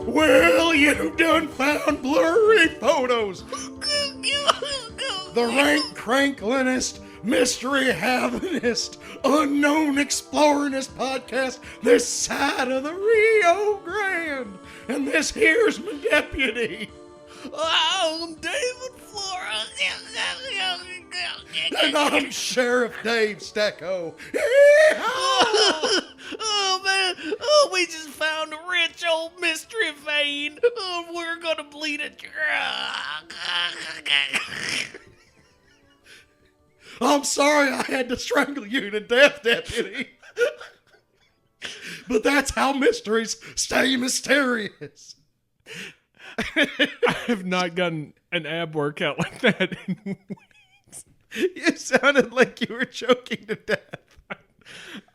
Well, you done found Blurry Photos, the rank cranklingest, mystery havingest, unknown exploringest podcast this side of the Rio Grande. And this here's my deputy. I'm David Flora. And I'm Sheriff Dave Stecco. Oh, man. Oh, we just found a rich old mystery vein. Oh, we're going to bleed it. I'm sorry I had to strangle you to death, deputy. But that's how mysteries stay mysterious. I have not gotten an ab workout like that in weeks. You sounded like you were choking to death.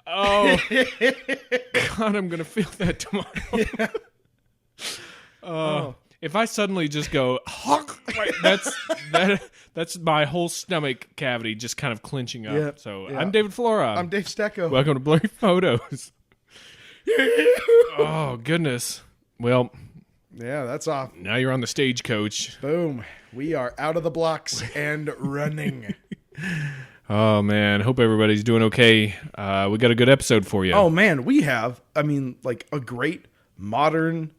Oh, God, I'm going to feel that tomorrow. Oh. If I suddenly just go, that's my whole stomach cavity just kind of clenching up. Yep, So yeah. I'm David Flora. I'm Dave Stecco. Welcome to Blurry Photos. Oh, goodness. Well, Yeah, that's off. now you're on the stagecoach. Boom. We are out of the blocks and running. Oh, man. Hope everybody's doing okay. We got a good episode for you. Oh, man, we have, like a great modern,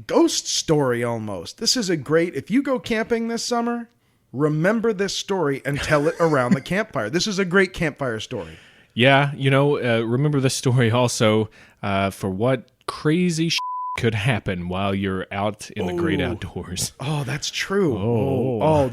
ghost story almost. This is a great, if you go camping this summer, remember this story and tell it around the campfire. This is a great campfire story. Yeah, remember this story also for what crazy could happen while you're out in the great outdoors. Oh, that's true. Oh.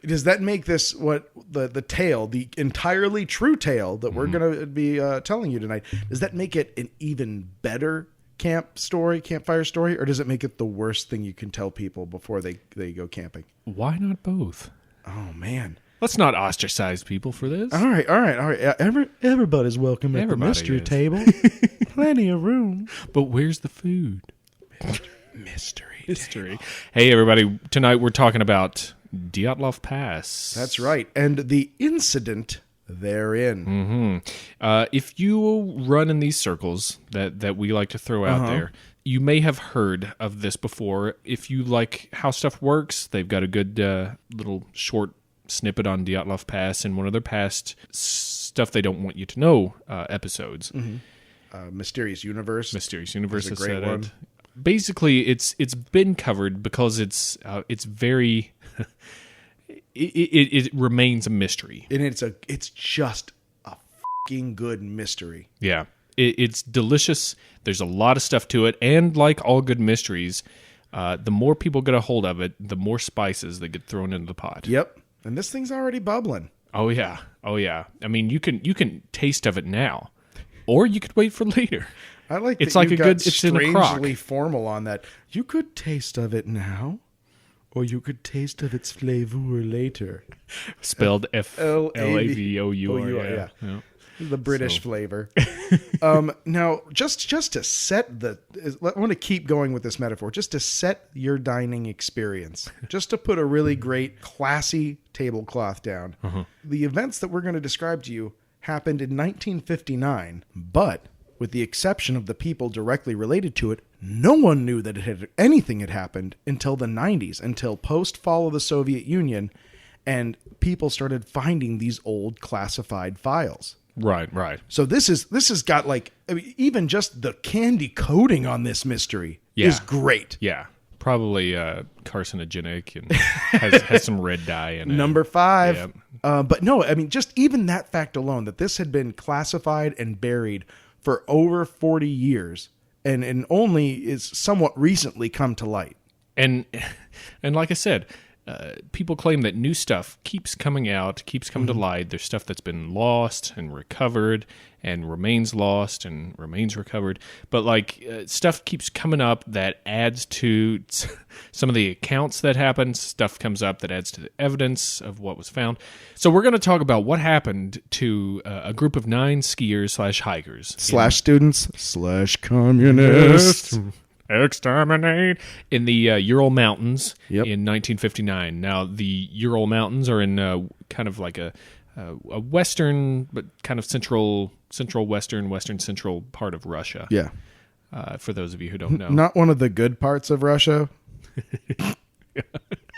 Does that make this what the tale, the entirely true tale that we're going to be telling you tonight, does that make it an even better campfire story, or does it make it the worst thing you can tell people before they go camping? Why not both? Oh, man. Let's not ostracize people for this. All right. Everybody's welcome at Everybody the mystery is. table. Plenty of room. But where's the food? Mystery. Table. Hey, everybody. Tonight we're talking about Dyatlov Pass. That's right. And the incident therein. If you run in these circles that we like to throw out there, you may have heard of this before. If you like how stuff works, they've got a good little short snippet on Dyatlov Pass and one of their past stuff they don't want you to know episodes. Mysterious Universe. Mysterious Universe That's has a great said one. it. Basically, it's been covered because it's very it remains a mystery. And it's just a fucking good mystery. Yeah, it's delicious. There's a lot of stuff to it, and like all good mysteries, the more people get a hold of it, the more spices that get thrown into the pot. Yep. And this thing's already bubbling. Oh yeah. I mean, you can taste of it now, or you could wait for later. I like It's that like you a got good- it's in a crock. strangely formal on that. You could taste of it now, or you could taste of its flavor later. Spelled FLAVOUR. Yeah. The British flavor. Now, just to set I want to keep going with this metaphor, just to set your dining experience, just to put a really great, classy tablecloth down. The events that we're going to describe to you happened in 1959, but with the exception of the people directly related to it, no one knew that anything had happened until the 90s, until post-fall of the Soviet Union, and people started finding these old classified files. Right. So this has got even just the candy coating on this mystery is great. Yeah. Probably carcinogenic and has some red dye in it. Number 5. Yep. But no, just even that fact alone, that this had been classified and buried for over 40 years and only is somewhat recently come to light. And like I said, people claim that new stuff keeps coming out, keeps coming to light. There's stuff that's been lost and recovered and remains lost and remains recovered. But stuff keeps coming up that adds to some of the accounts that happened. Stuff comes up that adds to the evidence of what was found. So we're going to talk about what happened to a group of 9 skiers/hikers. /students/communists. Exterminate in the Ural Mountains Yep. in 1959. Now, the Ural Mountains are in kind of like a western, but kind of central western part of Russia. Yeah. for those of you who don't know. Not one of the good parts of Russia.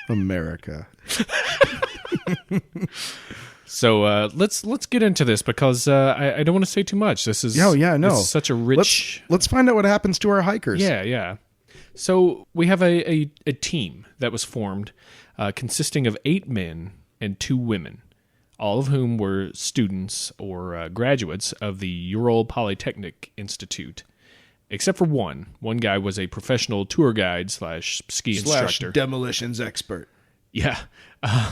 America. So let's get into this because I don't want to say too much. This is this is such a rich. Let's find out what happens to our hikers. Yeah. So we have a team that was formed consisting of 8 men and 2 women, all of whom were students or graduates of the Ural Polytechnic Institute, except for one. One guy was a professional tour guide / ski instructor. Demolitions expert. Yeah.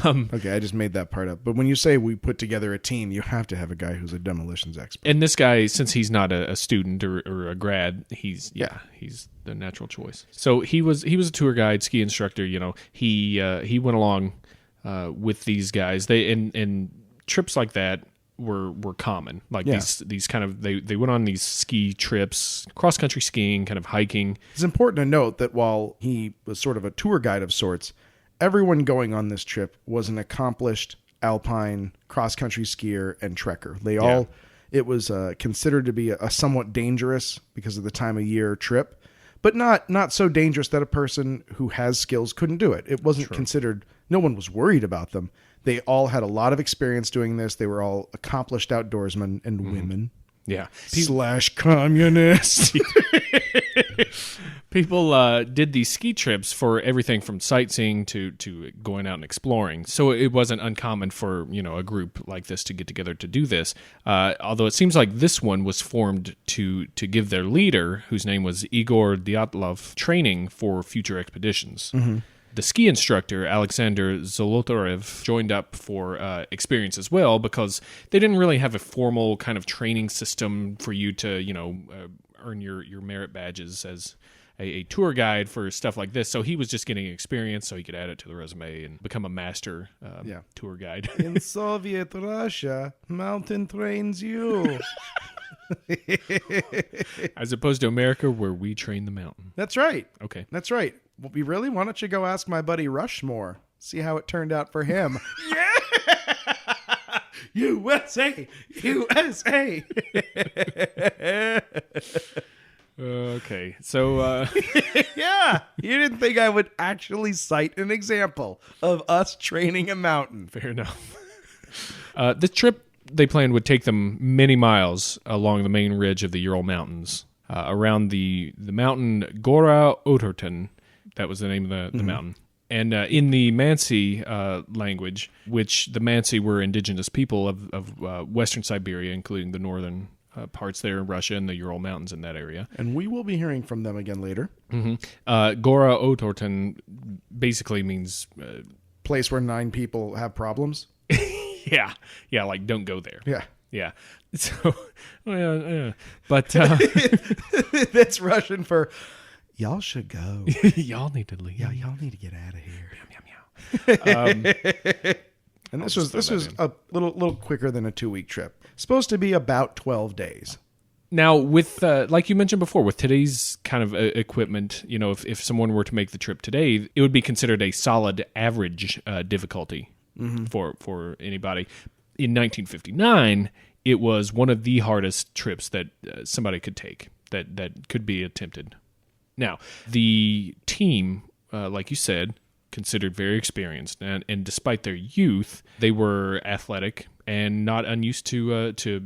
Okay, I just made that part up. But when you say we put together a team, you have to have a guy who's a demolitions expert. And this guy, since he's not a student or a grad, he's the natural choice. So he was a tour guide, ski instructor. You know, he went along with these guys. They and trips like that were common. Like these kind of they went on these ski trips, cross country skiing, kind of hiking. It's important to note that while he was sort of a tour guide of sorts, everyone going on this trip was an accomplished alpine cross-country skier and trekker. It was considered to be a somewhat dangerous, because of the time of year, trip, but not so dangerous that a person who has skills couldn't do it. It wasn't considered, no one was worried about them. They all had a lot of experience doing this. They were all accomplished outdoorsmen and women. Yeah. / communists. People did these ski trips for everything from sightseeing to going out and exploring. So it wasn't uncommon for, a group like this to get together to do this. Although it seems like this one was formed to give their leader, whose name was Igor Dyatlov, training for future expeditions. Mm-hmm. The ski instructor, Alexander Zolotarev, joined up for experience as well, because they didn't really have a formal kind of training system for you to, earn your merit badges as a tour guide for stuff like this. So he was just getting experience so he could add it to the resume and become a master tour guide. In Soviet Russia, mountain trains you. As opposed to America, where we train the mountain. That's right. Okay. That's right. Well, really? Why don't you go ask my buddy Rushmore? See how it turned out for him. Yeah! USA! USA! Okay, so... Yeah! You didn't think I would actually cite an example of us training a mountain. Fair enough. The trip they planned would take them many miles along the main ridge of the Ural Mountains, around the mountain Gora Otorten. That was the name of the mountain. And in the Mansi language, which the Mansi were indigenous people of western Siberia, including the northern parts there in Russia and the Ural Mountains in that area. And we will be hearing from them again later. Mm-hmm. Gora Otorten basically means... place where 9 people have problems? Yeah, like don't go there. Yeah. So, but... That's Russian for... Y'all should go. Y'all need to leave. Yeah, y'all need to get out of here. Meow. And this was a little quicker than a 2-week trip. Supposed to be about 12 days. Now, with like you mentioned before, with today's kind of equipment, if someone were to make the trip today, it would be considered a solid average difficulty for anybody. In 1959, it was one of the hardest trips that somebody could take, that could be attempted. Now, the team, like you said, considered very experienced, and despite their youth, they were athletic and not unused to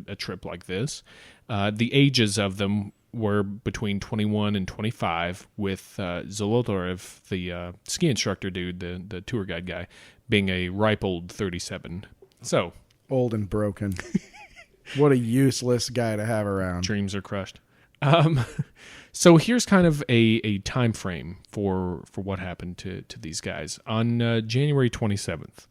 a trip like this. The ages of them were between 21 and 25, with Zolotarev, the ski instructor dude, the tour guide guy, being a ripe old 37. So old and broken. What a useless guy to have around. Dreams are crushed. So here's kind of a time frame for what happened to these guys. On January 27th,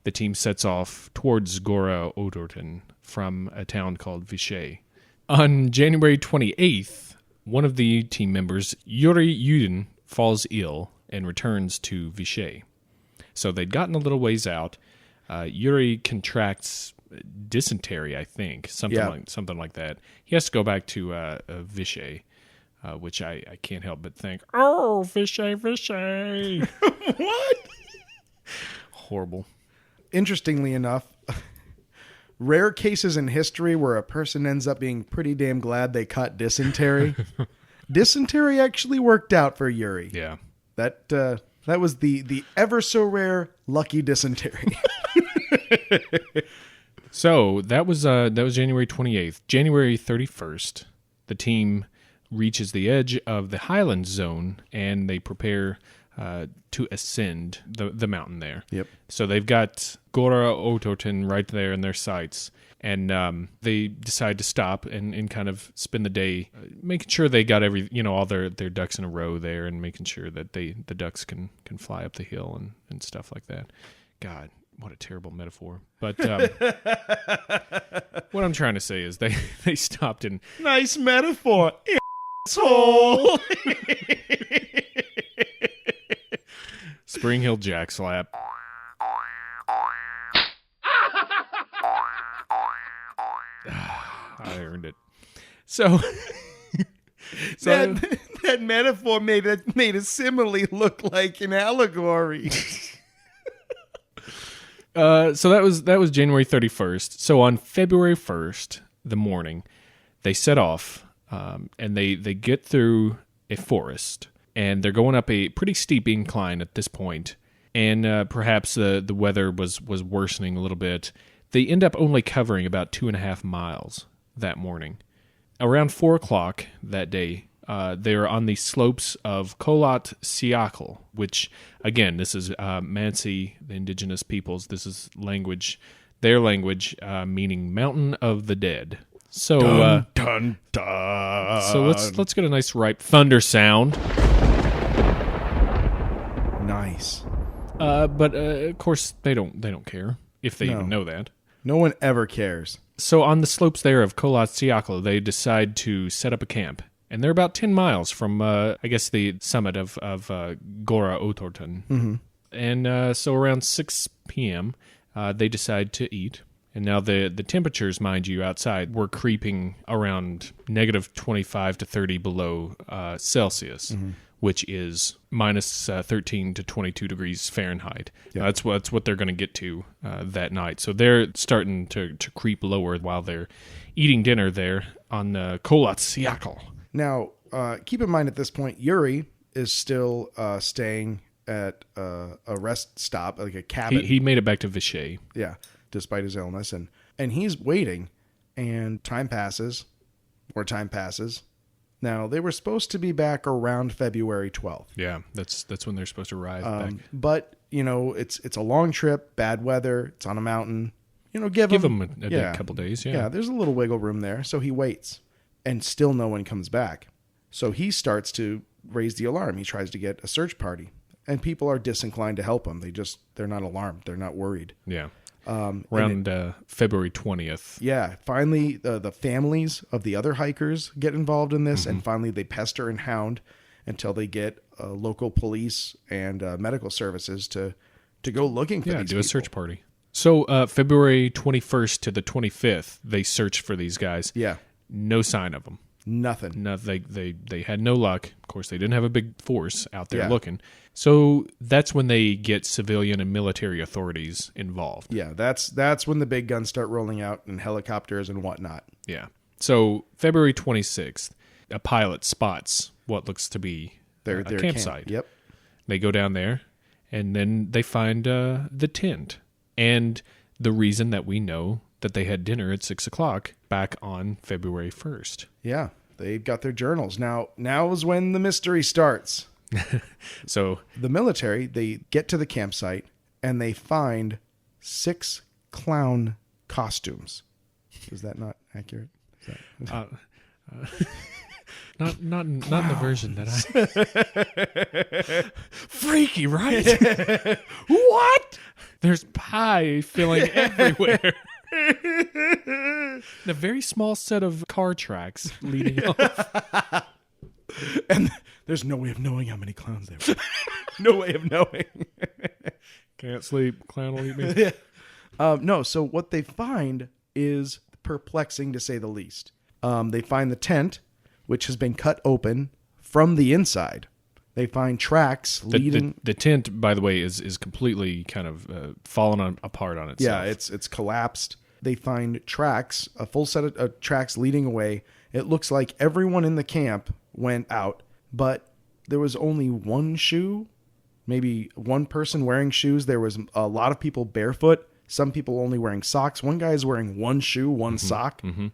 the team sets off towards Gora Otorten from a town called Vishay. On January 28th, one of the team members, Yuri Yudin, falls ill and returns to Vishay. So they'd gotten a little ways out. Yuri contracts dysentery, I think, something like that. He has to go back to Vishay, which I can't help but think, oh, Vishay. What? Horrible. Interestingly enough, rare cases in history where a person ends up being pretty damn glad they caught dysentery Dysentery actually worked out for Yuri. Yeah. That was the ever so rare lucky dysentery. So that was January 28th. January 31st, the team reaches the edge of the Highlands zone and they prepare to ascend the mountain there. Yep. So they've got Gora Otorten right there in their sights, and they decide to stop and kind of spend the day making sure they got all their ducks in a row there, and making sure that the ducks can fly up the hill and stuff like that. God, what a terrible metaphor. But what I'm trying to say is they stopped and Nice metaphor, asshole. Spring Hill Jack slap. I earned it. So that metaphor made a simile look like an allegory. So that was January 31st. So on February 1st, the morning, they set off, and they get through a forest, and they're going up a pretty steep incline at this point, and perhaps the weather was worsening a little bit. They end up only covering about 2.5 miles that morning. Around 4 o'clock that day, they are on the slopes of Kholat Syakhl, which, again, this is Mansi, the indigenous peoples. This is their language, meaning Mountain of the Dead. So, dun, dun. So let's get a nice ripe thunder sound. Nice. But of course they don't care if they even know that. No one ever cares. So on the slopes there of Kholat Syakhl, they decide to set up a camp. And they're about 10 miles from, I guess, the summit of Gora Otorten. Mm-hmm. And so around 6 p.m., they decide to eat. And now the temperatures, mind you, outside were creeping around negative 25 to 30 below Celsius, which is minus 13 to 22 degrees Fahrenheit. Yep. That's what they're going to get to that night. So they're starting to creep lower while they're eating dinner there on Kholat Syakhl. Now, keep in mind at this point, Yuri is still staying at a rest stop, like a cabin. He made it back to Vichy. Yeah, despite his illness. And he's waiting, and time passes, more time passes. Now, they were supposed to be back around February 12th. Yeah, that's when they're supposed to arrive back. But, it's a long trip, bad weather, it's on a mountain. Give him a couple days, yeah. Yeah, there's a little wiggle room there, so he waits. And still no one comes back. So he starts to raise the alarm. He tries to get a search party. And people are disinclined to help him. They're not alarmed. They're not worried. Yeah. Around February 20th. Yeah. Finally, the families of the other hikers get involved in this. Mm-hmm. And finally, they pester and hound until they get local police and medical services to go looking for these people. Do a search party. So February 21st to the 25th, they search for these guys. Yeah. No sign of them. Nothing. No, they had no luck. Of course, they didn't have a big force out there looking. So that's when they get civilian and military authorities involved. Yeah, that's when the big guns start rolling out and helicopters and whatnot. Yeah. So February 26th, a pilot spots what looks to be their campsite. Yep. They go down there, and then they find the tent. And the reason that we know that they had dinner at 6 o'clock back on February 1st. Yeah, they've got their journals. Now is when the mystery starts. So the military, they get to the campsite and they find 6 clown costumes. Is that not accurate? Not in the version that I... Freaky, right? What? There's pie filling everywhere. A very small set of car tracks leading off. And there's no way of knowing how many clowns there were. No way of knowing. Can't sleep. Clown will eat me. No, so what they find is perplexing, to say the least. They find the tent, which has been cut open from the inside. They find tracks leading... The tent, by the way, is completely kind of fallen apart on itself. Yeah, it's collapsed. They find tracks, a full set of tracks leading away. It looks like everyone in the camp went out, but there was only one shoe, maybe one person wearing shoes. There was a lot of people barefoot, some people only wearing socks. One guy is wearing one shoe, one sock. Mm-hmm.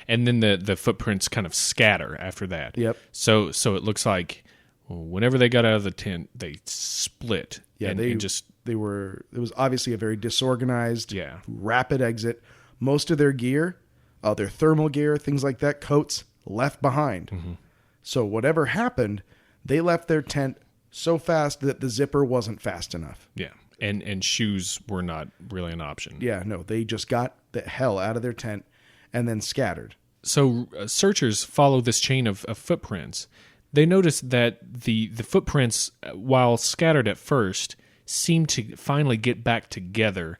And then the footprints kind of scatter after that. Yep. So it looks like whenever they got out of the tent, they split. Yeah, and it was obviously a very disorganized, Yeah. rapid exit. Most of their gear, their thermal gear, things like that, coats, left behind. Mm-hmm. So whatever happened, they left their tent so fast that the zipper wasn't fast enough. Yeah. And shoes were not really an option. Yeah, no, they just got the hell out of their tent and then scattered. So searchers follow this chain of footprints. They notice that the footprints, while scattered at first, seem to finally get back together,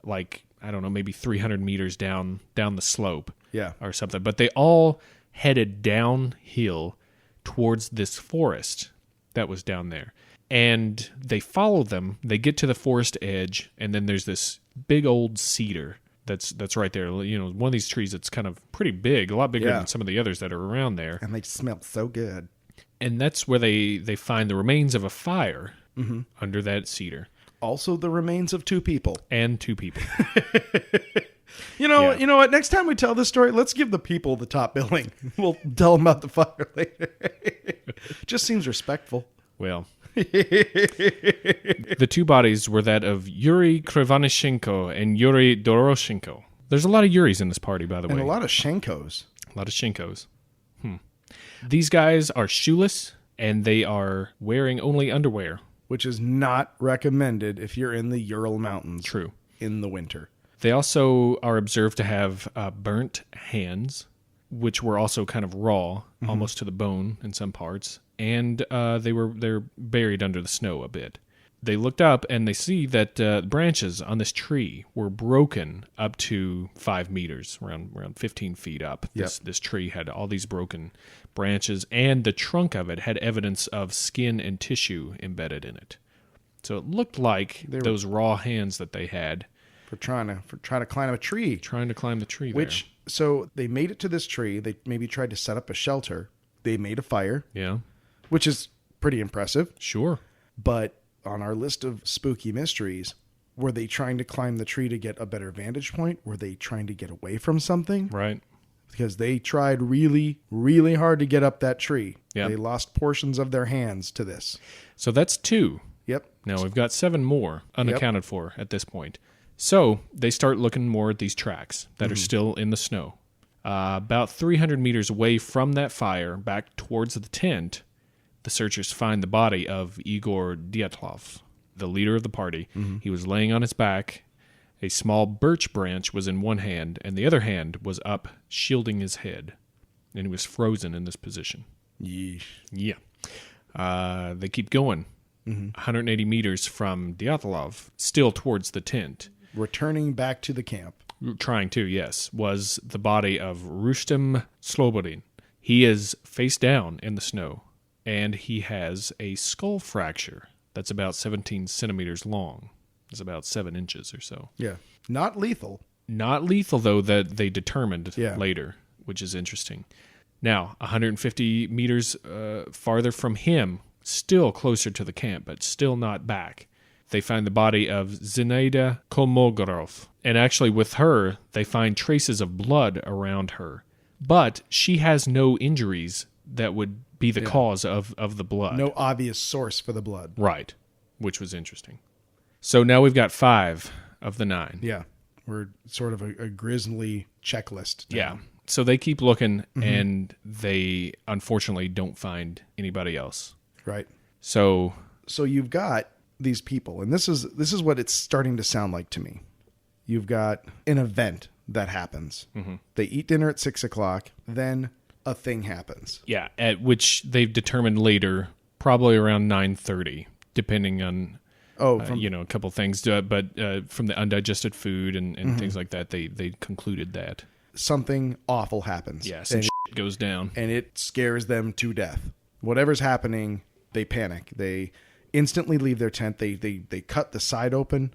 like, I don't know, maybe 300 meters down the slope, Yeah. or something. But they all headed downhill towards this forest that was down there. And they follow them. They get to the forest edge, and then there's this big old cedar that's right there. You know, one of these trees that's kind of pretty big, a lot bigger Yeah. than some of the others that are around there. And they smell so good. And that's where they find the remains of a fire under that cedar. Also the remains of two people. And two people. You know Yeah. what? Next time we tell this story, let's give the people the top billing. We'll tell them about the fire later. Just seems respectful. Well, the two bodies were that of Yuri Krivonishenko and Yuri Doroshenko. There's a lot of Yuris in this party, by the way. And a lot of Schenkos. A lot of Shenkos. These guys are shoeless, and they are wearing only underwear. Which is not recommended if you're in the Ural Mountains. True. In the winter. They also are observed to have burnt hands, which were also kind of raw, almost to the bone in some parts, and they're buried under the snow a bit. They looked up and they see that branches on this tree were broken up to 5 meters, around 15 feet up. This tree had all these broken branches, and the trunk of it had evidence of skin and tissue embedded in it. So it looked like those raw hands that they had For trying to climb a tree. trying to climb the tree. So they made it to this tree. They maybe tried to set up a shelter. They made a fire, Yeah, which is pretty impressive. sure. But on our list of spooky mysteries, were they trying to climb the tree to get a better vantage point? Were they trying to get away from something? Right. Because they tried really, really hard to get up that tree. Yep. They lost portions of their hands to this. So that's 2. Yep. Now we've got 7 more unaccounted for at this point. So they start looking more at these tracks that are still in the snow. About 300 meters away from that fire, back towards the tent, the searchers find the body of Igor Dyatlov, the leader of the party. He was laying on his back. A small birch branch was in one hand, and the other hand was up, shielding his head. And he was frozen in this position. Yeesh. Yeah. They keep going. 180 meters from Dyatlov, still towards the tent. Returning back to the camp. Trying to, yes, was the body of Rustem Slobodin. He is face down in the snow, and he has a skull fracture that's about 17 centimeters long. It's about 7 inches or so. Yeah. Not lethal. Not lethal, though, that they determined Yeah. later, which is interesting. Now, 150 meters farther from him, still closer to the camp, but still not back, they find the body of Zinaida Kolmogorov. And actually, with her, they find traces of blood around her. But she has no injuries that would be the cause of the blood. No obvious source for the blood. Right, which was interesting. So now we've got 5 of the 9. Yeah. We're sort of a grisly checklist. now. Yeah. So they keep looking, and they unfortunately don't find anybody else. Right. So you've got these people, and this is what it's starting to sound like to me. You've got an event that happens. They eat dinner at 6:00, then a thing happens. yeah, at which they've determined later, probably around 9:30, depending on a couple things. But from the undigested food and things like that, they concluded that Something awful happens. some and, shit goes down. and it scares them to death. Whatever's happening, they panic. They instantly leave their tent. They cut the side open,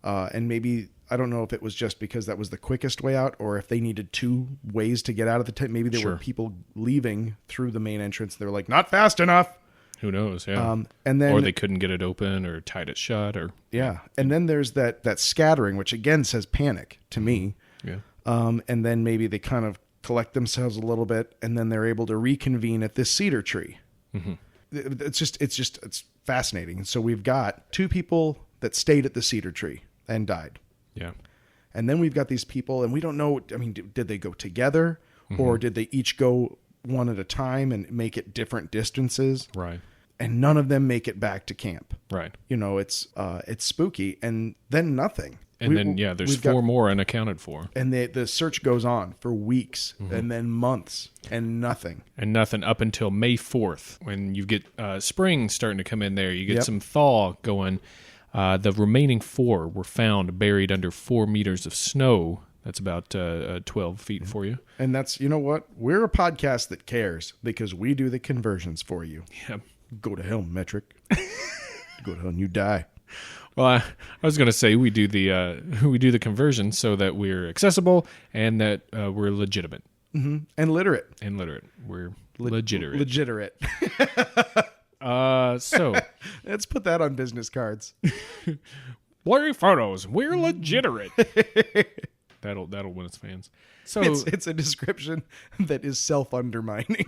and maybe I don't know if it was just because that was the quickest way out, or if they needed 2 ways to get out of the tent. Maybe there were people leaving through the main entrance. They were like, not fast enough. Who knows? Yeah. And then, or they couldn't get it open or tied it shut. Or yeah. And then there's that scattering, which again says panic to me. Yeah. And then maybe they kind of collect themselves a little bit, and then they're able to reconvene at this cedar tree. Mm-hmm. It's fascinating. And so we've got 2 people that stayed at the cedar tree and died. Yeah. And then we've got these people, and we don't know, I mean, did they go together, or did they each go one at a time and make it different distances? Right. And none of them make it back to camp. Right. You know, it's spooky. And then nothing. And then there's 4 more unaccounted for. And the search goes on for weeks and then months and nothing. And nothing up until May 4th, when you get spring starting to come in there. You get some thaw going. The remaining 4 were found buried under 4 meters of snow. That's about 12 feet for you. And that's, you know what? We're a podcast that cares because we do the conversions for you. Yeah. Go to hell, metric. Go to hell and you die. Well, I was going to say we do the conversion so that we're accessible and that we're legitimate. Mm-hmm. And literate. We're legitimate. Legitimate. So let's put that on business cards. Blurry Photos. We're legitimate. That'll win its fans. So it's a description that is self-undermining.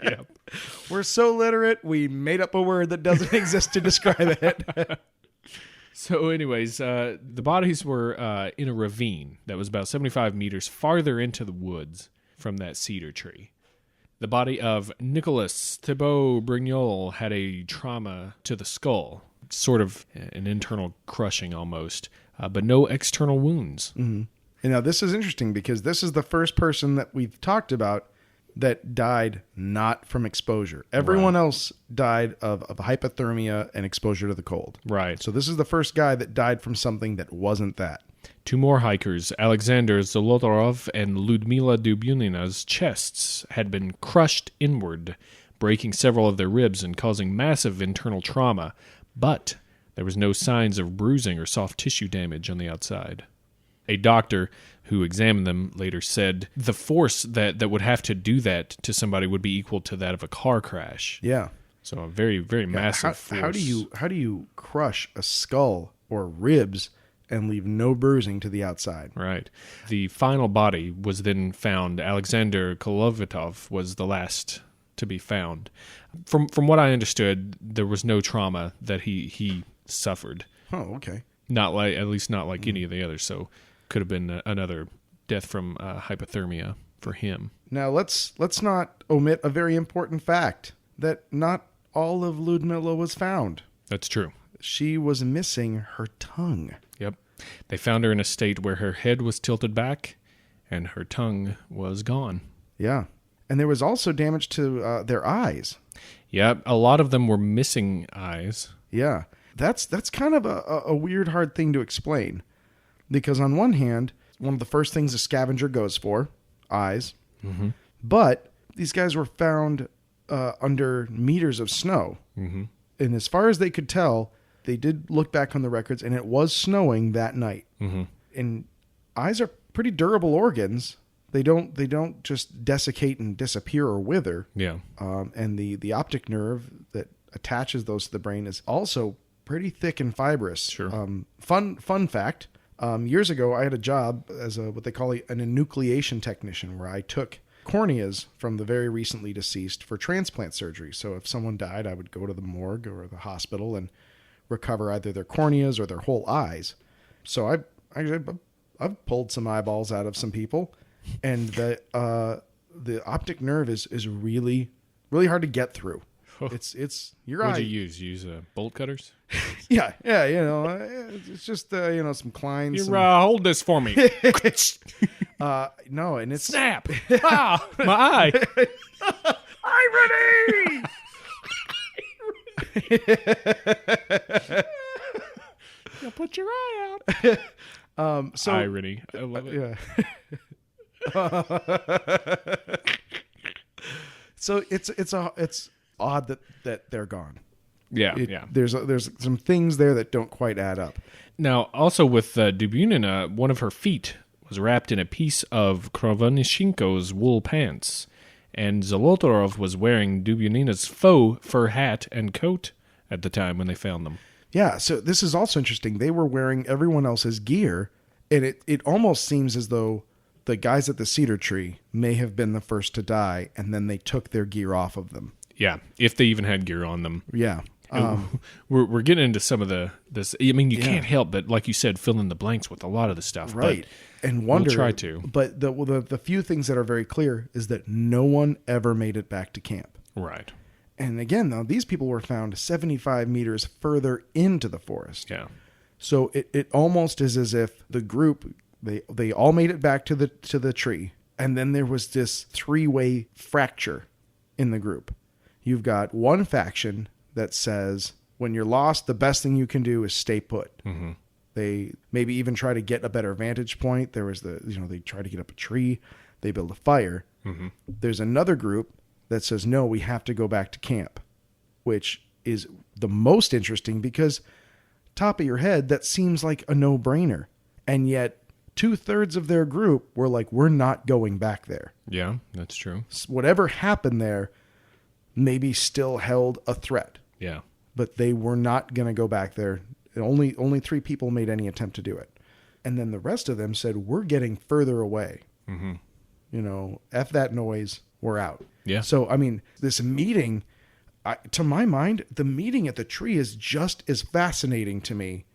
Yeah. We're so literate, we made up a word that doesn't exist to describe it. So anyways, the bodies were in a ravine that was about 75 meters farther into the woods from that cedar tree. The body of Nicholas Thibault Brignol had a trauma to the skull, sort of an internal crushing almost, but no external wounds. Mm-hmm. And now this is interesting because this is the first person that we've talked about that died not from exposure. Everyone else died of hypothermia and exposure to the cold. Right. So this is the first guy that died from something that wasn't that. 2 more hikers, Alexander Zolotarov and Ludmila Dubunina's chests had been crushed inward, breaking several of their ribs and causing massive internal trauma, but there was no signs of bruising or soft tissue damage on the outside. A doctor who examined them later said the force that would have to do that to somebody would be equal to that of a car crash. Yeah. So a very, very massive force. How do you crush a skull or ribs and leave no bruising to the outside? Right. The final body was then found. Alexander Kolovitov was the last to be found. From what I understood, there was no trauma that he suffered. Oh, okay. At least not like any of the others. So could have been another death from hypothermia for him. Now let's not omit a very important fact that not all of Ludmila was found. That's true. She was missing her tongue. Yep. They found her in a state where her head was tilted back and her tongue was gone. Yeah. And there was also damage to their eyes. Yep. A lot of them were missing eyes. Yeah. That's kind of a weird, hard thing to explain. Because on one hand, one of the first things a scavenger goes for, eyes. Mm-hmm. But these guys were found under meters of snow. Mm-hmm. And as far as they could tell, they did look back on the records, and it was snowing that night. Mm-hmm. And eyes are pretty durable organs. They don't just desiccate and disappear or wither. Yeah. And the optic nerve that attaches those to the brain is also pretty thick and fibrous. Sure. Fun fact. Years ago, I had a job as what they call an enucleation technician, where I took corneas from the very recently deceased for transplant surgery. So if someone died, I would go to the morgue or the hospital and recover either their corneas or their whole eyes. So I've pulled some eyeballs out of some people, and the optic nerve is really, really hard to get through. It's your eye. What'd you use? Use bolt cutters? Yeah. It's just some Kleins. Hold this for me. No, and it's snap. Ah, my eye. Irony. You put your eye out. So irony. I love it. Yeah. So it's odd that they're gone. Yeah, yeah. There's some things there that don't quite add up. Now, also with Dubinina, one of her feet was wrapped in a piece of Krovanishenko's wool pants, and Zolotarov was wearing Dubinina's faux fur hat and coat at the time when they found them. Yeah, so this is also interesting. They were wearing everyone else's gear, and it almost seems as though the guys at the cedar tree may have been the first to die, and then they took their gear off of them. Yeah, if they even had gear on them. Yeah. We're getting into some of this. I mean, you can't help but, like you said, fill in the blanks with a lot of the stuff. Right. And wonder. We'll try to. But the few things that are very clear is that no one ever made it back to camp. Right. And again, though, these people were found 75 meters further into the forest. Yeah. So it almost is as if the group, they all made it back to the tree. And then there was this three-way fracture in the group. You've got one faction that says, when you're lost, the best thing you can do is stay put. Mm-hmm. They maybe even try to get a better vantage point. There was they try to get up a tree. They build a fire. Mm-hmm. There's another group that says, no, we have to go back to camp, which is the most interesting because top of your head, that seems like a no-brainer. And yet 2/3 of their group were like, we're not going back there. Yeah, that's true. Whatever happened there maybe still held a threat. Yeah. But they were not going to go back there. Only 3 people made any attempt to do it. And then the rest of them said, we're getting further away. Mm-hmm. F that noise, we're out. Yeah. So, I mean, this meeting, to my mind, the meeting at the tree is just as fascinating to me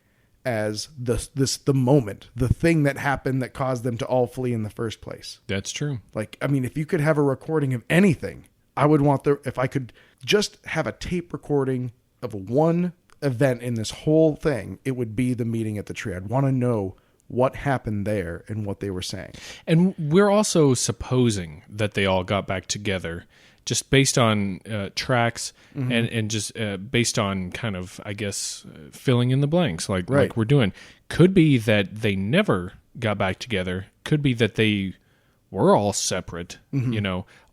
as the moment, the thing that happened that caused them to all flee in the first place. That's true. Like, I mean, if you could have a recording of anything, I would want if I could just have a tape recording of one event in this whole thing, it would be the meeting at the tree. I'd want to know what happened there and what they were saying. And we're also supposing that they all got back together just based on tracks and just based on kind of, I guess, filling in the blanks like we're doing. Could be that they never got back together. Could be that they were all separate,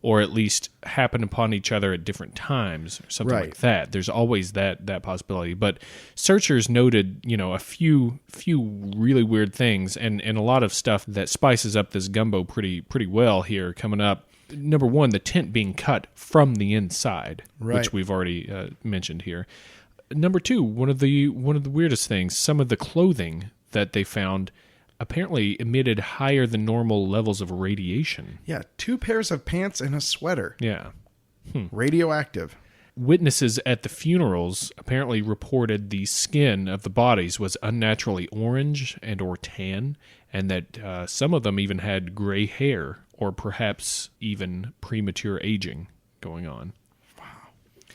or at least happened upon each other at different times or something like that. There's always that possibility. But searchers noted, a few really weird things and a lot of stuff that spices up this gumbo pretty well here coming up. Number one, the tent being cut from the inside, which we've already mentioned here. Number two, one of the weirdest things, some of the clothing that they found apparently emitted higher than normal levels of radiation. Yeah, 2 pairs of pants and a sweater. Yeah. Radioactive. Witnesses at the funerals apparently reported the skin of the bodies was unnaturally orange and or tan, and that some of them even had gray hair or perhaps even premature aging going on.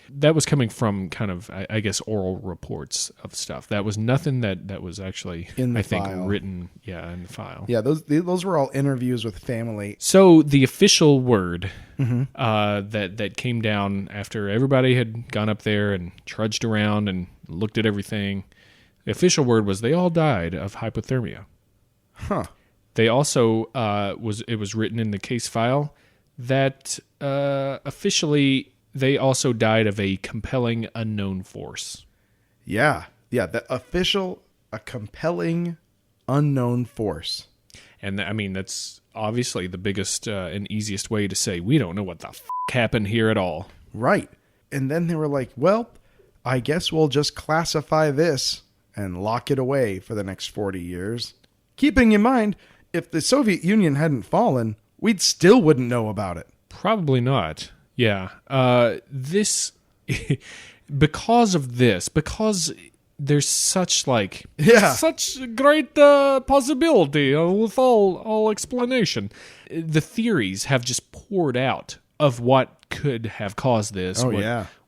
That was coming from kind of, I guess, oral reports of stuff. That was nothing that was actually, in the file. think, written, in the file. Yeah, those were all interviews with family. So the official word that came down after everybody had gone up there and trudged around and looked at everything, the official word was they all died of hypothermia. Huh. They also, it was written in the case file that officially they also died of a compelling unknown force. Yeah. A compelling unknown force. And I mean, that's obviously the biggest and easiest way to say, we don't know what the happened here at all. Right. And then they were like, well, I guess we'll just classify this and lock it away for the next 40 years. Keeping in mind, if the Soviet Union hadn't fallen, we still wouldn't know about it. Probably not. Yeah. Because there's such such great possibility with all explanation. The theories have just poured out of what could have caused this.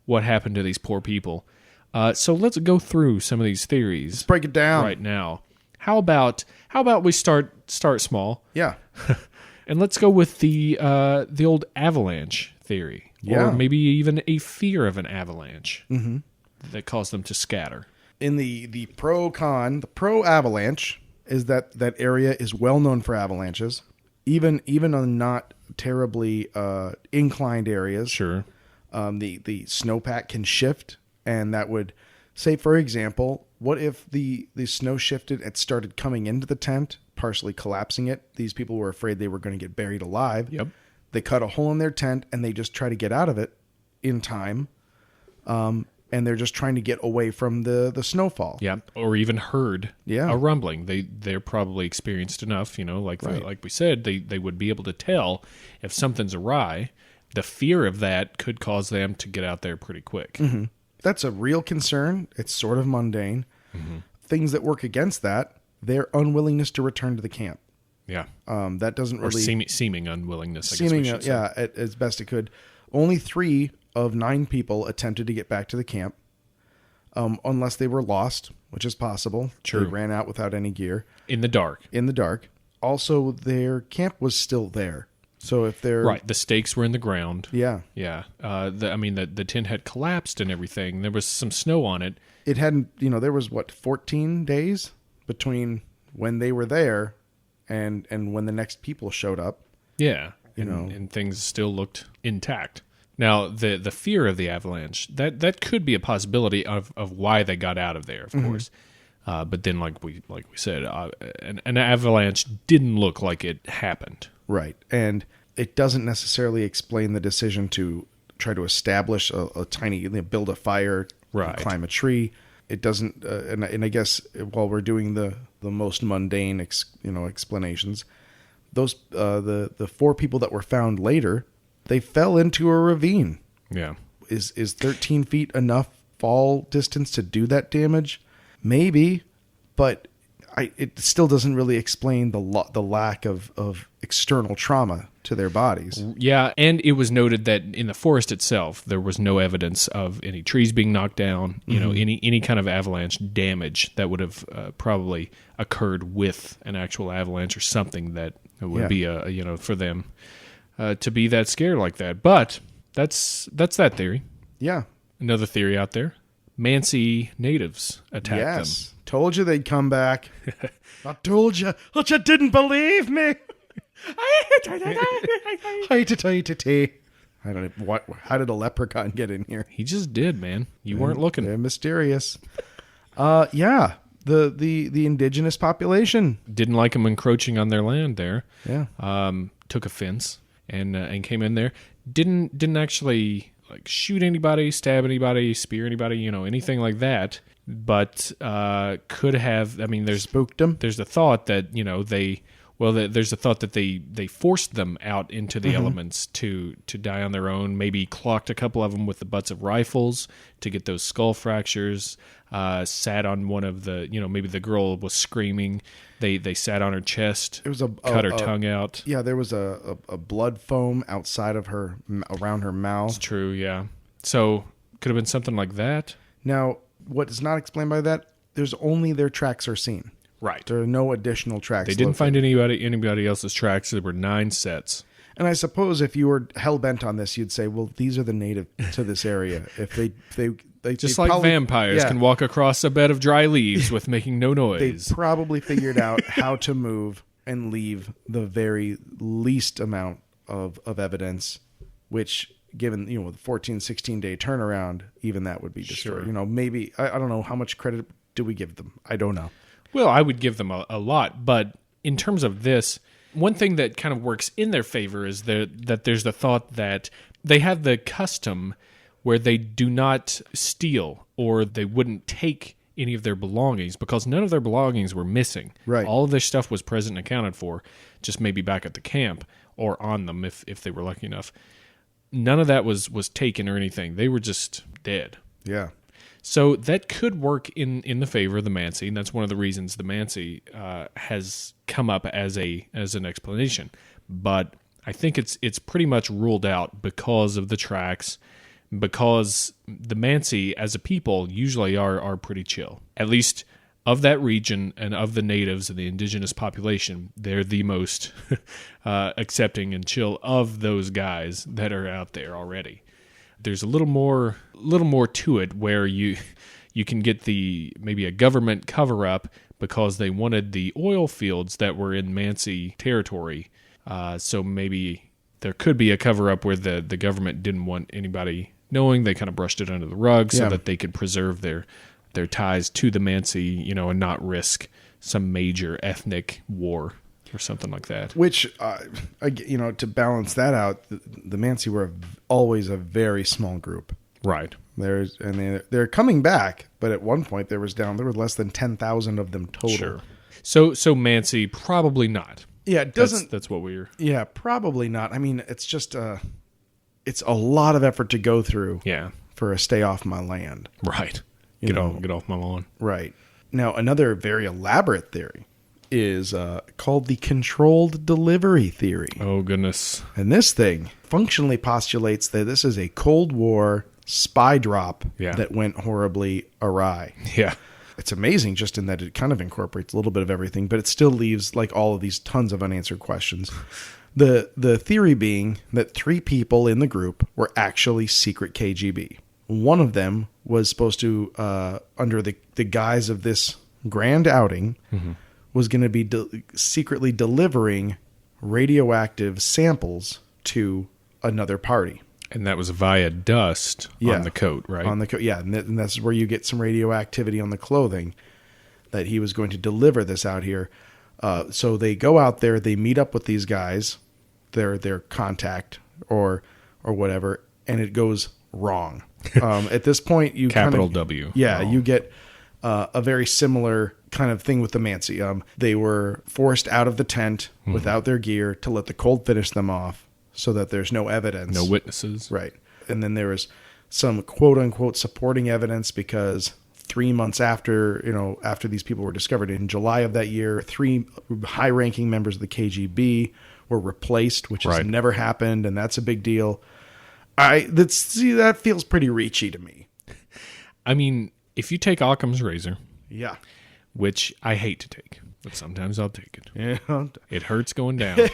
What happened to these poor people. So let's go through some of these theories. Let's break it down right now. How about we start small? Yeah. And let's go with the old avalanche theory, or maybe even a fear of an avalanche that caused them to scatter. In the pro avalanche is that area is well known for avalanches, even on not terribly inclined areas. Sure, the snowpack can shift And that would say, for example, what if the snow shifted and started coming into the tent, partially collapsing it? These people were afraid they were going to get buried alive. Yep. They cut a hole in their tent and they just try to get out of it in time. And they're just trying to get away from the snowfall. Yeah, or even heard Yeah. a rumbling. They're probably experienced enough, like we said, they would be able to tell if something's awry. The fear of that could cause them to get out there pretty quick. Mm-hmm. That's a real concern. It's sort of mundane. Mm-hmm. Things that work against that, their unwillingness to return to the camp. Yeah. That doesn't Or really... seeming unwillingness, I seeming, guess we should say. yeah, as best it could. Only 3 of 9 people attempted to get back to the camp, unless they were lost, which is possible. True. They ran out without any gear. In the dark. Also, their camp was still there. So if they're... Right, the stakes were in the ground. Yeah. Yeah. The tent had collapsed and everything. There was some snow on it. It hadn't, there was, 14 days between when they were there and when the next people showed up. Yeah. And things still looked intact. Now, the fear of the avalanche, that could be a possibility of why they got out of there, of course. But then, like we said, an avalanche didn't look like it happened. Right. And it doesn't necessarily explain the decision to try to establish a tiny, build a fire, right, climb a tree. It doesn't, and I guess while we're doing the most mundane, explanations, those the 4 people that were found later, they fell into a ravine. Yeah. Is 13 feet enough fall distance to do that damage? Maybe, but it still doesn't really explain the lack of external trauma to their bodies. Yeah, and it was noted that in the forest itself, there was no evidence of any trees being knocked down, any kind of avalanche damage that would have probably occurred with an actual avalanche or something that would be for them to be that scared like that. But that's that theory. Yeah. Another theory out there. Mansi natives attacked them. Yes. Told you they'd come back. I told you, but you didn't believe me. I don't know how did a leprechaun get in here? He just did, man. You weren't looking. They're mysterious. Yeah. The indigenous population Didn't like him encroaching on their land there. Yeah. Took offense and came in there. Didn't actually shoot anybody, stab anybody, spear anybody, anything like that. But could have. I mean, there's spooked them. There's the thought that there's a thought that they forced them out into the elements to die on their own. Maybe clocked a couple of them with the butts of rifles to get those skull fractures. Sat on one of the, maybe the girl was screaming. They sat on her chest. It was cut her tongue out. Yeah, there was a blood foam outside of her, around her mouth. It's true. Yeah. So could have been something like that. Now, what is not explained by that? There's only their tracks are seen. Right. There are no additional tracks. They didn't find anybody else's tracks. There were 9 sets. And I suppose if you were hell-bent on this, you'd say, well, these are the native to this area. If they Just they like probably, vampires can walk across a bed of dry leaves with making no they noise. probably figured out how to move and leave the very least amount of evidence, which, given, the 14, 16-day turnaround, even that would be destroyed. Sure. Maybe, I don't know, how much credit do we give them? I don't know. Well, I would give them a lot, but in terms of this, one thing that kind of works in their favor is that there's the thought that they have the custom where they do not steal or they wouldn't take any of their belongings because none of their belongings were missing. Right. All of their stuff was present and accounted for, just maybe back at the camp or on them if they were lucky enough. None of that was taken or anything. They were just dead. Yeah. So that could work in the favor of the Mansi, and that's one of the reasons the Mansi has come up as an explanation. But I think it's pretty much ruled out because of the tracks, because the Mansi as a people usually are pretty chill. At least of that region and of the natives and the indigenous population, they're the most accepting and chill of those guys that are out there already. There's a little more to it where you can get maybe a government cover up because they wanted the oil fields that were in Mansi territory. So maybe there could be a cover up where the government didn't want anybody knowing. They kind of brushed it under the rug so Yeah. that they could preserve their ties to the Mansi, and not risk some major ethnic war or something like that. Which, to balance that out, the Mansi were always a very small group. Right. They're coming back, but at one point there were less than 10,000 of them total. Sure. So Mansi, probably not. Yeah, it doesn't. That's what we're. Yeah, probably not. I mean, it's just it's a lot of effort to go through. Yeah. For a stay off my land. Right. Get off my lawn. Right. Now, another very elaborate theory is called the controlled delivery theory. Oh, goodness. And this thing functionally postulates that this is a Cold War spy drop that went horribly awry. Yeah. It's amazing just in that it kind of incorporates a little bit of everything, but it still leaves like all of these tons of unanswered questions. The theory being that 3 people in the group were actually secret KGB. One of them was supposed to, under the guise of this grand outing, was going to be secretly delivering radioactive samples to another party. And that was via dust on the coat, right? On the coat, yeah. And that's where you get some radioactivity on the clothing, that he was going to deliver this out here. So they go out there, they meet up with these guys, their contact or whatever, and it goes wrong. At this point, you Capital W. Yeah, wrong. you get a very similar kind of thing with the Mansi. They were forced out of the tent without their gear to let the cold finish them off, so that there's no evidence. No witnesses. Right. And then there was some quote unquote supporting evidence because 3 months after these people were discovered in July of that year, 3 high ranking members of the KGB were replaced, which has never happened. And that's a big deal. That feels pretty reachy to me. I mean, if you take Occam's razor, Yeah. which I hate to take, but sometimes I'll take it. Yeah. It hurts going down,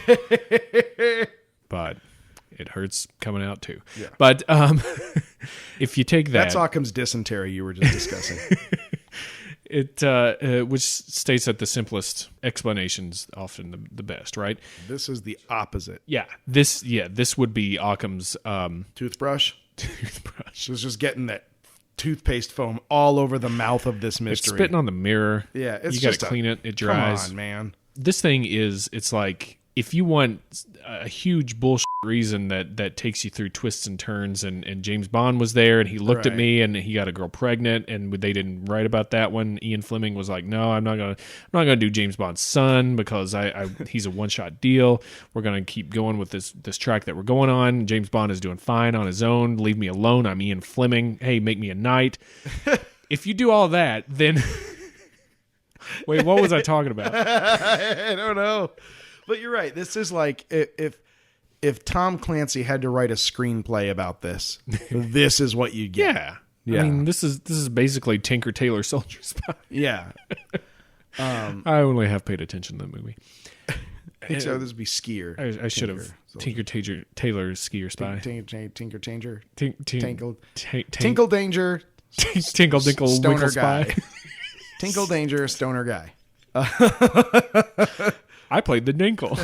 but it hurts coming out too. Yeah. But if you take that, That's Occam's dysentery you were just discussing. which states that the simplest explanation's often the best, right? This is the opposite. Yeah. This would be Occam's Toothbrush. toothbrush. It's just getting that toothpaste foam all over the mouth of this It's mystery. spitting on the mirror. Yeah, it's you got just to clean it. It dries. Come on, man. This thing it's like if you want a huge bullshit reason that takes you through twists and turns, and James Bond was there and he looked at me and he got a girl pregnant and they didn't write about that one. Ian Fleming was like, no, I'm not gonna do James Bond's son because he's a one-shot deal. We're gonna keep going with this track that we're going on. James Bond is doing fine on his own. Leave me alone. I'm Ian Fleming. Hey, make me a knight. If you do all that, then wait, what was I talking about? I don't know. But you're right. This is like if Tom Clancy had to write a screenplay about this, this is what you get. Yeah. I mean, this is basically Tinker Tailor Soldier Spy. Yeah. I only have paid attention to the movie. I think so. This would be Skier. I should have Tinker Tailor Skier Spy. Tinker Changer. Tinkle Tinkle Danger. Tinkle Dinkle Stoner Winkle guy. Spy. Tinkle Danger Stoner guy. I played the Dinkle.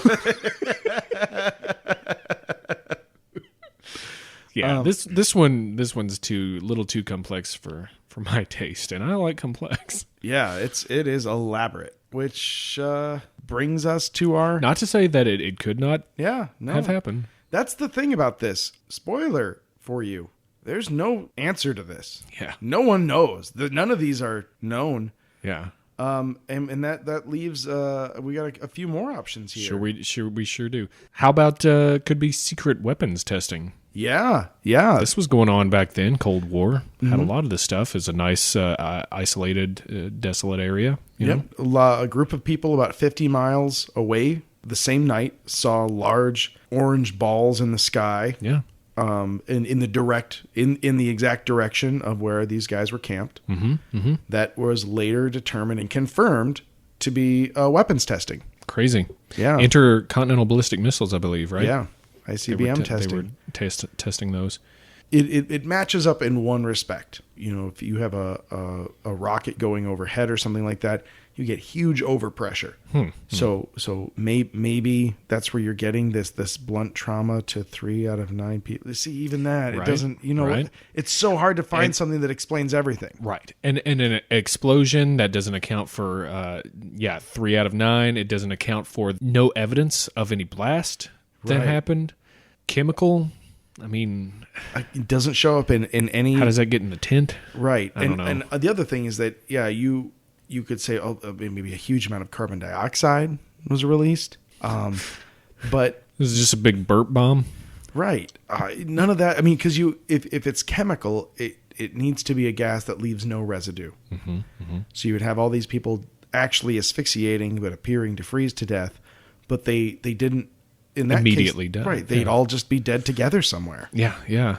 Yeah, this one's too little too complex for my taste, and I like complex. Yeah, it is elaborate, which brings us to our. Not to say that it could not have happened. That's the thing about this. Spoiler for you. There's no answer to this. Yeah. No one knows. None of these are known. Yeah. And that leaves we got a few more options here. We sure do. How about could be secret weapons testing? Yeah. This was going on back then. Cold War had a lot of this stuff. It's a nice isolated, desolate area. You know? A group of people about 50 miles away the same night saw large orange balls in the sky. Yeah. In the exact direction of where these guys were camped. Mm-hmm. That was later determined and confirmed to be weapons testing. Crazy. Yeah. Intercontinental ballistic missiles, I believe, right? Yeah. ICBM testing. They were testing those. It matches up in one respect. You know, if you have a rocket going overhead or something like that, you get huge overpressure. So maybe that's where you're getting this blunt trauma to 3 out of 9 people. See, even that, it doesn't, you know, it's so hard to find something that explains everything. Right. And an explosion, that doesn't account for, 3 out of 9. It doesn't account for no evidence of any blast that happened. Chemical, I mean... It doesn't show up in any... How does that get in the tent? Right. I don't know. And the other thing is that, you could say, maybe a huge amount of carbon dioxide was released. But this is just a big burp bomb. Right. None of that. I mean, because if it's chemical, it needs to be a gas that leaves no residue. So you would have all these people actually asphyxiating but appearing to freeze to death, but they didn't in that immediately case, die. Right. They'd all just be dead together somewhere. Yeah.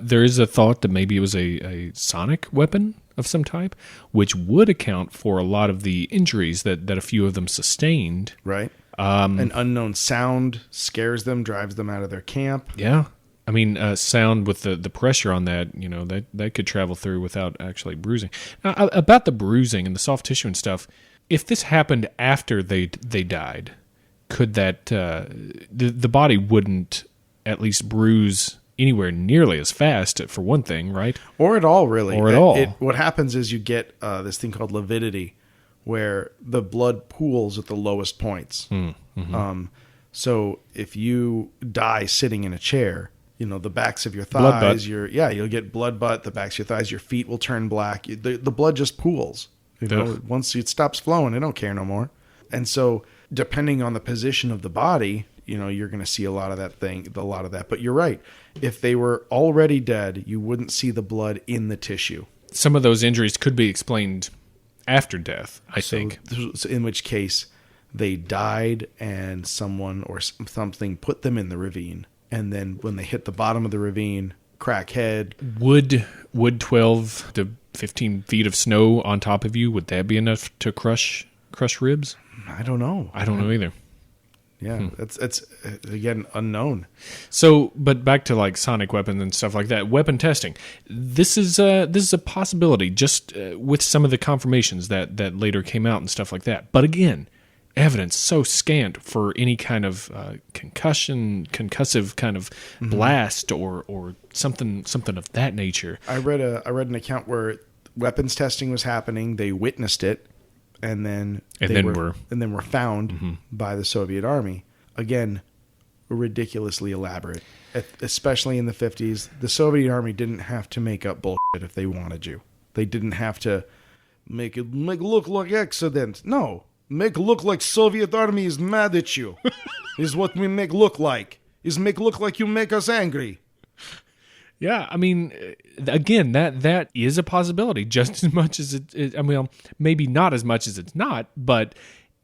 There is a thought that maybe it was a sonic weapon of some type, which would account for a lot of the injuries that a few of them sustained. Right. An unknown sound scares them, drives them out of their camp. Yeah. I mean, sound with the pressure on that, you know, that could travel through without actually bruising. Now, about the bruising and the soft tissue and stuff, if this happened after they died, could that the body wouldn't at least bruise anywhere nearly as fast, for one thing, right? Or at all, really. Or at all. What happens is you get this thing called lividity, where the blood pools at the lowest points. So if you die sitting in a chair, you know, the backs of your thighs, you'll get blood butt, the backs of your thighs, your feet will turn black. The blood just pools. You know, once it stops flowing, it don't care no more. And so depending on the position of the body, you know, you're going to see a lot of that. But you're right. If they were already dead, you wouldn't see the blood in the tissue. Some of those injuries could be explained after death, I think. In which case, they died and someone or something put them in the ravine. And then when they hit the bottom of the ravine, crackhead. Would 12 to 15 feet of snow on top of you, would that be enough to crush ribs? I don't know. I don't know either. Yeah, it's again unknown. So, but back to like sonic weapons and stuff like that. Weapon testing. This is a possibility, just with some of the confirmations that later came out and stuff like that. But again, evidence so scant for any kind of concussive kind of blast or something of that nature. I read an account where weapons testing was happening. They witnessed it. And then were found by the Soviet army. Again, ridiculously elaborate, especially in the 50s. The Soviet army didn't have to make up bullshit if they wanted to. They didn't have to make look like accident. No, make look like Soviet army is mad at you. Is what we make look like. Is make look like you make us angry. Yeah, I mean, again, that is a possibility, just as much as it. I mean, maybe not as much as it's not, but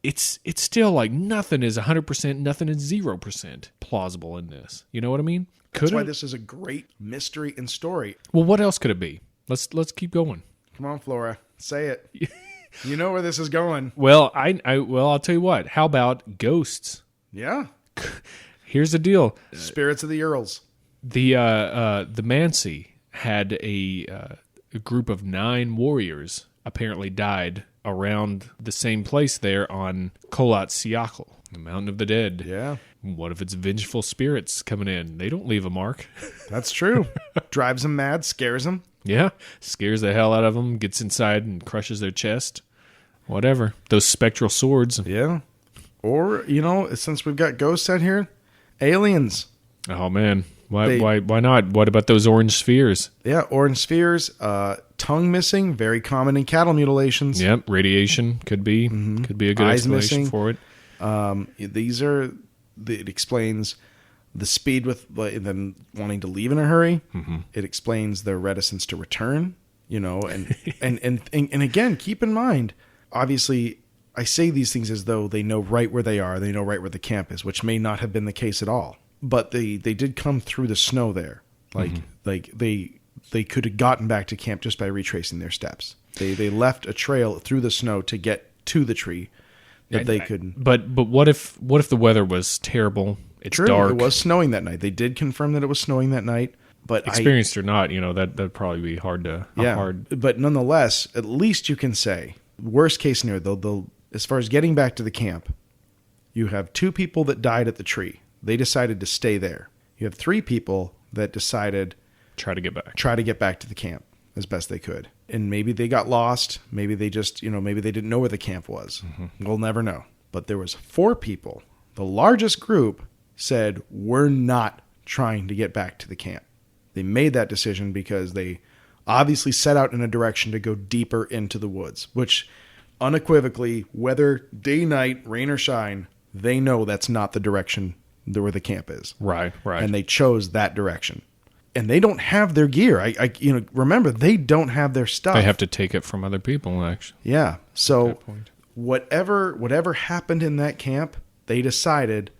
it's still like nothing is 100%, nothing is 0% plausible in this. You know what I mean? That's why this is a great mystery and story. Well, what else could it be? Let's keep going. Come on, Flora, say it. You know where this is going. Well, I'll tell you what. How about ghosts? Yeah. Here's the deal. Spirits of the Urals. The Mansi had a group of 9 warriors apparently died around the same place there on Kholat Syakhl, the Mountain of the Dead. Yeah. What if it's vengeful spirits coming in? They don't leave a mark. That's true. Drives them mad, scares them. Yeah, scares the hell out of them, gets inside and crushes their chest. Whatever. Those spectral swords. Yeah. Or, you know, since we've got ghosts out here, aliens. Oh, man. Why not? What about those orange spheres? Yeah, orange spheres. Tongue missing, very common in cattle mutilations. Yep, radiation could be a good Eyes explanation missing. for it. It explains the speed with them wanting to leave in a hurry. It explains their reticence to return. You know, and again, keep in mind, obviously, I say these things as though they know right where they are. They know right where the camp is, which may not have been the case at all. But they did come through the snow there. Like they could have gotten back to camp just by retracing their steps. They left a trail through the snow to get to the tree that they could. But what if the weather was terrible? It's True, dark. It was snowing that night. They did confirm that it was snowing that night. But experienced or not, that'd probably be hard to But nonetheless, at least you can say, worst case scenario, they'll as far as getting back to the camp, you have 2 people that died at the tree. They decided to stay there. You have 3 people that decided try to get back to the camp as best they could. And maybe they got lost. Maybe they just, maybe they didn't know where the camp was. Mm-hmm. We'll never know. But there was 4 people. The largest group said, we're not trying to get back to the camp. They made that decision because they obviously set out in a direction to go deeper into the woods, which unequivocally, whether day, night, rain or shine, they know that's not the direction where the camp is. Right. And they chose that direction. And they don't have their gear. Remember, they don't have their stuff. They have to take it from other people, actually. Yeah. So whatever happened in that camp, they decided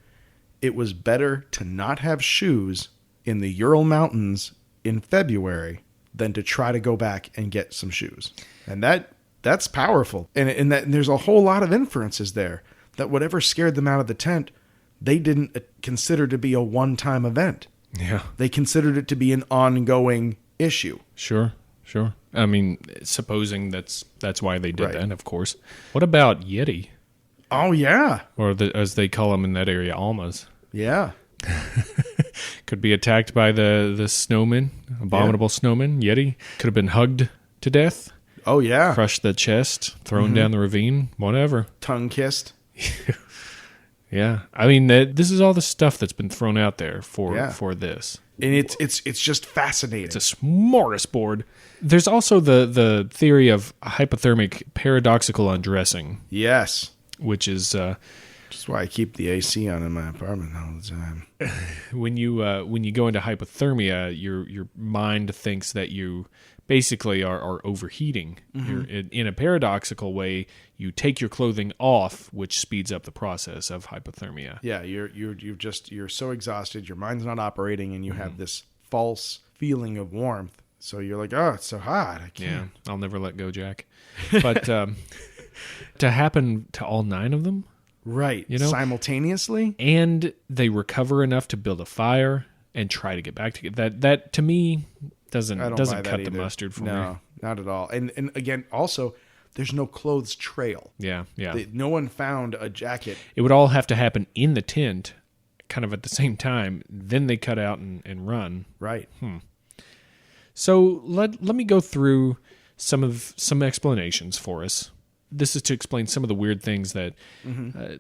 it was better to not have shoes in the Ural Mountains in February than to try to go back and get some shoes. And that's powerful. And there's a whole lot of inferences there that whatever scared them out of the tent, they didn't consider to be a one-time event. Yeah. They considered it to be an ongoing issue. Sure. I mean, supposing that's why they did that, of course. What about Yeti? Oh, yeah. Or as they call them in that area, Almas. Yeah. Could be attacked by the snowman, abominable snowman, Yeti. Could have been hugged to death. Oh, yeah. Crushed the chest, thrown down the ravine, whatever. Tongue kissed. Yeah. I mean, this is all the stuff that's been thrown out there for this. And it's just fascinating. It's a smorgasbord. There's also the theory of hypothermic paradoxical undressing. Yes. Which is... That's why I keep the AC on in my apartment all the time. When you go into hypothermia, your mind thinks that you basically are overheating. Mm-hmm. You're, in a paradoxical way, you take your clothing off, which speeds up the process of hypothermia. Yeah, you're so exhausted, your mind's not operating, and you have this false feeling of warmth. So you're like, oh, it's so hot, I can't. Yeah, I'll never let go, Jack. But to happen to all 9 of them. Right, simultaneously, and they recover enough to build a fire and try to get back to it. That to me doesn't cut the mustard for me. No, not at all. And again, also, there's no clothes trail. Yeah. No one found a jacket. It would all have to happen in the tent, kind of at the same time. Then they cut out and run. Right. So let me go through some explanations for us. This is to explain some of the weird things that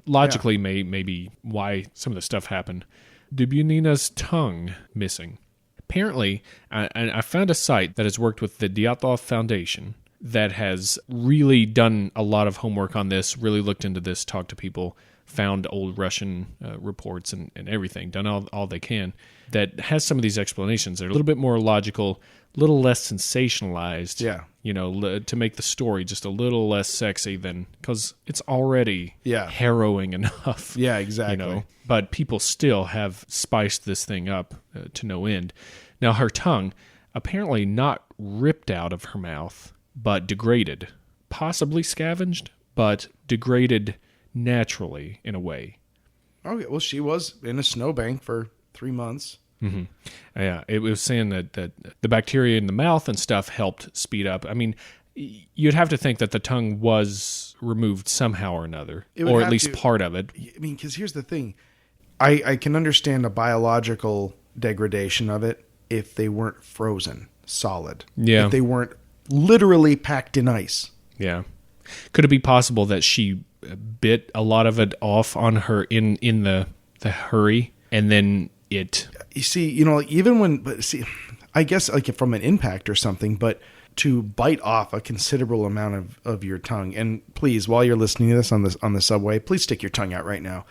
logically may be why some of the stuff happened. Dubunina's tongue missing. Apparently, I found a site that has worked with the Dyatlov Foundation that has really done a lot of homework on this, really looked into this, talked to people, found old Russian reports and everything, done all they can, that has some of these explanations. They're a little bit more logical, a little less sensationalized. Yeah. To make the story just a little less sexy than, because it's already harrowing enough. Yeah, exactly. But people still have spiced this thing up to no end. Now, her tongue, apparently not ripped out of her mouth, but degraded. Possibly scavenged, but degraded naturally in a way. Okay, well, she was in a snowbank for 3 months. Mm-hmm. Yeah, it was saying that the bacteria in the mouth and stuff helped speed up. I mean, you'd have to think that the tongue was removed somehow or another, or at least part of it. I mean, because here's the thing. I can understand a biological degradation of it if they weren't frozen solid. Yeah. If they weren't literally packed in ice. Yeah. Could it be possible that she bit a lot of it off on her in the hurry, and then it... You see, even when... I guess like from an impact or something, but to bite off a considerable amount of your tongue, and please, while you're listening to this on the subway, please stick your tongue out right now.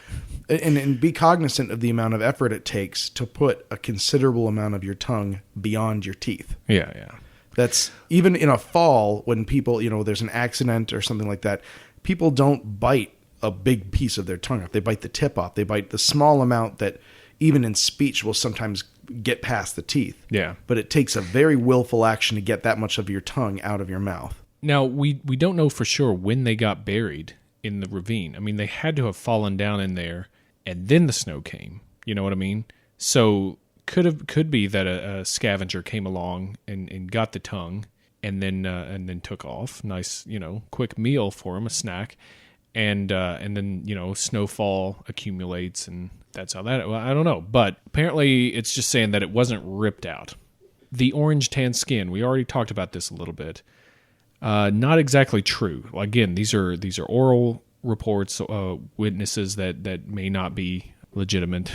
And be cognizant of the amount of effort it takes to put a considerable amount of your tongue beyond your teeth. Yeah. That's even in a fall when people, there's an accident or something like that. People don't bite a big piece of their tongue off. They bite the tip off. They bite the small amount that even in speech will sometimes get past the teeth. Yeah. But it takes a very willful action to get that much of your tongue out of your mouth. Now, we don't know for sure when they got buried in the ravine. I mean, they had to have fallen down in there and then the snow came. You know what I mean? So Could be that a scavenger came along and got the tongue and then took off. Nice, quick meal for him, a snack. And then, snowfall accumulates, and that's how that... Well, I don't know. But apparently it's just saying that it wasn't ripped out. The orange tan skin, we already talked about this a little bit. Not exactly true. Again, these are oral reports, witnesses that may not be legitimate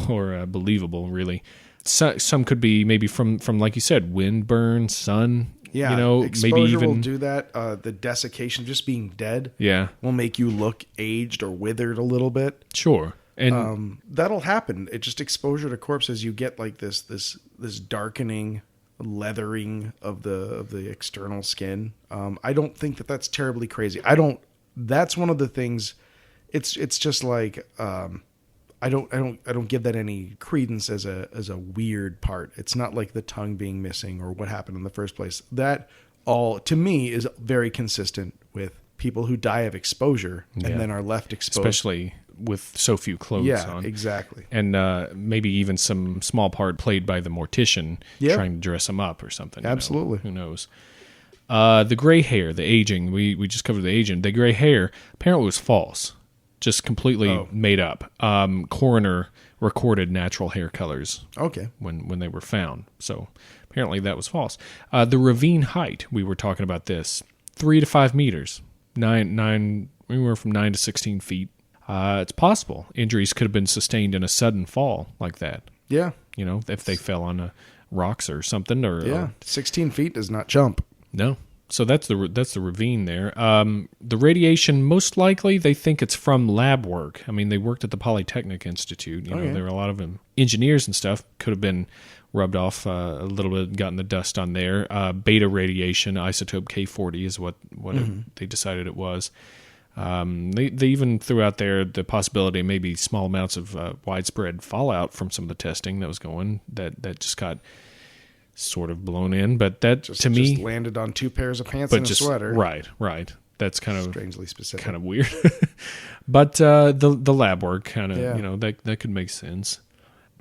or believable, really. Some could be maybe from like you said, wind burn, sun... Yeah, exposure maybe even will do that. The desiccation, just being dead, will make you look aged or withered a little bit. Sure, and that'll happen. It just exposure to corpses. You get like this darkening, leathering of the external skin. I don't think that's terribly crazy. That's one of the things. It's just like. I don't give that any credence as a weird part. It's not like the tongue being missing or what happened in the first place. That all to me is very consistent with people who die of exposure and then are left exposed, especially with so few clothes on. Yeah, exactly. And maybe even some small part played by the mortician trying to dress them up or something. Absolutely. Who knows? The gray hair, the aging. We just covered the aging. The gray hair apparently was false. Just completely made up. Coroner recorded natural hair colors. Okay. When they were found, so apparently that was false. The ravine height, we were talking about this, 3 to 5 meters, nine. We were from 9 to 16 feet. It's possible injuries could have been sustained in a sudden fall like that. Yeah. If they fell on rocks or something, or 16 feet does not jump. No. So that's the ravine there. The radiation, most likely, they think it's from lab work. I mean, they worked at the Polytechnic Institute. There were a lot of engineers and stuff. Could have been rubbed off a little bit, gotten the dust on there. Beta radiation, isotope K40 is what they decided it was. They even threw out there the possibility of maybe small amounts of widespread fallout from some of the testing that was going that just got sort of blown in, but that to me just landed on 2 pairs of pants and a sweater. Right. That's kind of strangely specific, kind of weird. But the lab work kind of that could make sense.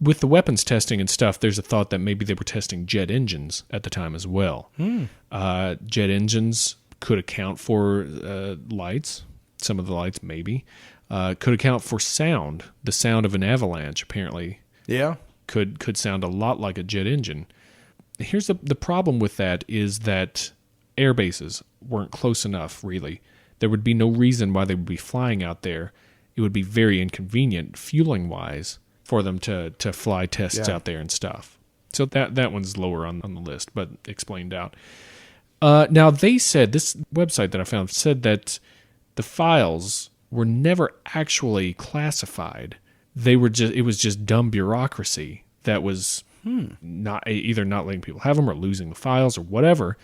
With the weapons testing and stuff, there's a thought that maybe they were testing jet engines at the time as well. Jet engines could account for lights. Some of the lights maybe could account for sound. The sound of an avalanche apparently could sound a lot like a jet engine. Here's the problem with that is that air bases weren't close enough, really. There would be no reason why they would be flying out there. It would be very inconvenient, fueling-wise, for them to fly tests out there and stuff. So that one's lower on the list, but explained out. Now, they said, this website that I found said that the files were never actually classified. It was just dumb bureaucracy that was... not letting people have them or losing the files or whatever,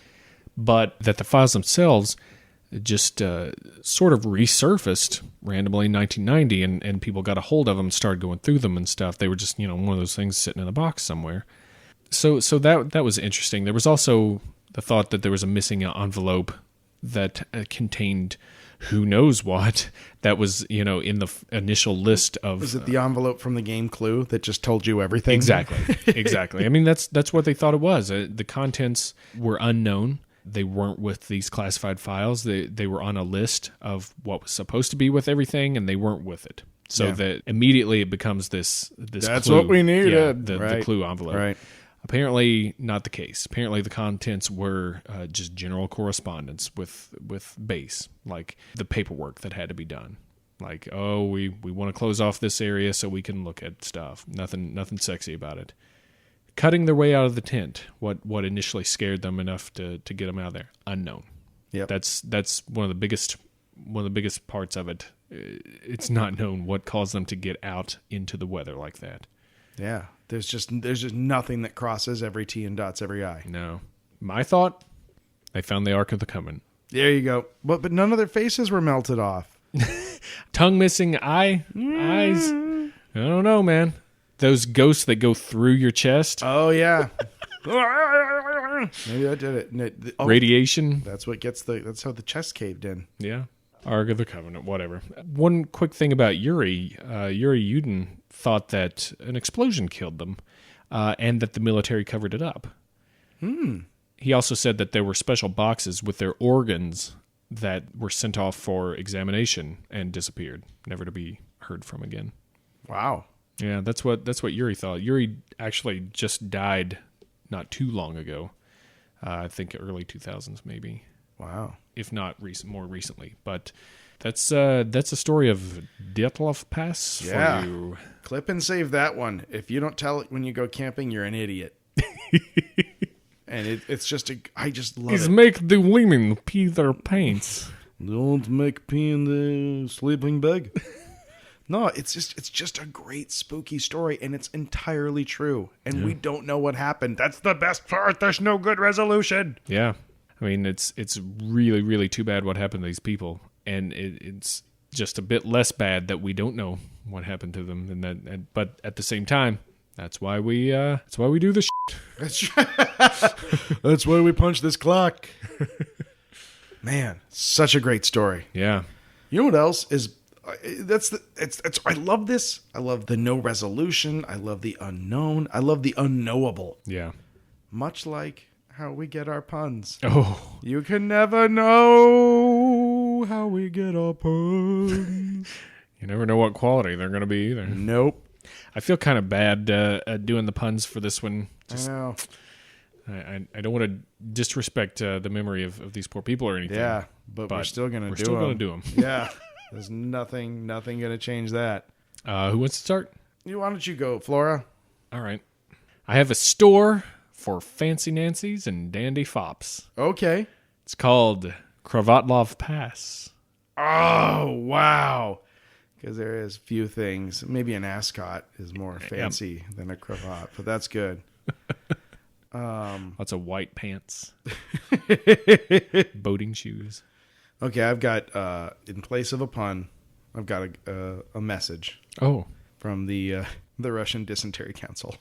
but that the files themselves just sort of resurfaced randomly in 1990 and people got a hold of them and started going through them and stuff. They were just, one of those things sitting in a box somewhere. So that was interesting. There was also the thought that there was a missing envelope that contained who knows what that was, in the initial list of... Was it the envelope from the game Clue that just told you everything? Exactly. I mean, that's what they thought it was. The contents were unknown. They weren't with these classified files. They were on a list of what was supposed to be with everything, and they weren't with it. So that immediately it becomes this That's clue. what we needed. The clue envelope. Right. Apparently not the case. Apparently the contents were just general correspondence with base, like the paperwork that had to be done. Like, we want to close off this area so we can look at stuff. Nothing sexy about it. Cutting their way out of the tent. What initially scared them enough to get them out of there? Unknown. Yep. That's one of the biggest parts of it. It's not known what caused them to get out into the weather like that. Yeah. There's just nothing that crosses every T and dots every I. No. My thought, they found the Ark of the Covenant. There you go. But none of their faces were melted off. Tongue missing, eyes. I don't know, man. Those ghosts that go through your chest. Oh, yeah. Maybe I did it. Radiation. That's what gets that's how the chest caved in. Yeah. Ark of the Covenant, whatever. One quick thing about Yuri. Yuri Yudin thought that an explosion killed them and that the military covered it up. He also said that there were special boxes with their organs that were sent off for examination and disappeared, never to be heard from again. Wow. Yeah, that's what Yuri thought. Yuri actually just died not too long ago. I think early 2000s maybe. Wow. If not more recently. But that's a story of Dyatlov Pass for you. Clip and save that one. If you don't tell it when you go camping, you're an idiot. And it's just I just love it. Make the women pee their pants. Don't make pee in the sleeping bag. No, it's just a great spooky story, and it's entirely true. And we don't know what happened. That's the best part. There's no good resolution. Yeah. I mean, it's really, really too bad what happened to these people. And it's just a bit less bad that we don't know what happened to them. But at the same time, that's why we do this shit. That's why we punch this clock. Man, such a great story. Yeah. You know what else is? I love this. I love the no resolution. I love the unknown. I love the unknowable. Yeah. Much like how we get our puns. Oh. You can never know how we get our puns. You never know what quality they're going to be either. Nope. I feel kind of bad doing the puns for this one. I know. I don't want to disrespect the memory of these poor people or anything. Yeah, but we're still going to do them. We're still going to do them. Yeah. There's nothing going to change that. Who wants to start? Why don't you go, Flora? All right. I have a store for fancy Nancy's and dandy fops. Okay. It's called Dyatlov Pass. Oh, wow. Because there is few things. Maybe an ascot is more fancy than a cravat, but that's good. Lots of white pants. Boating shoes. Okay, I've got, in place of a pun, I've got a message. Oh. From the Russian Dysentery Council.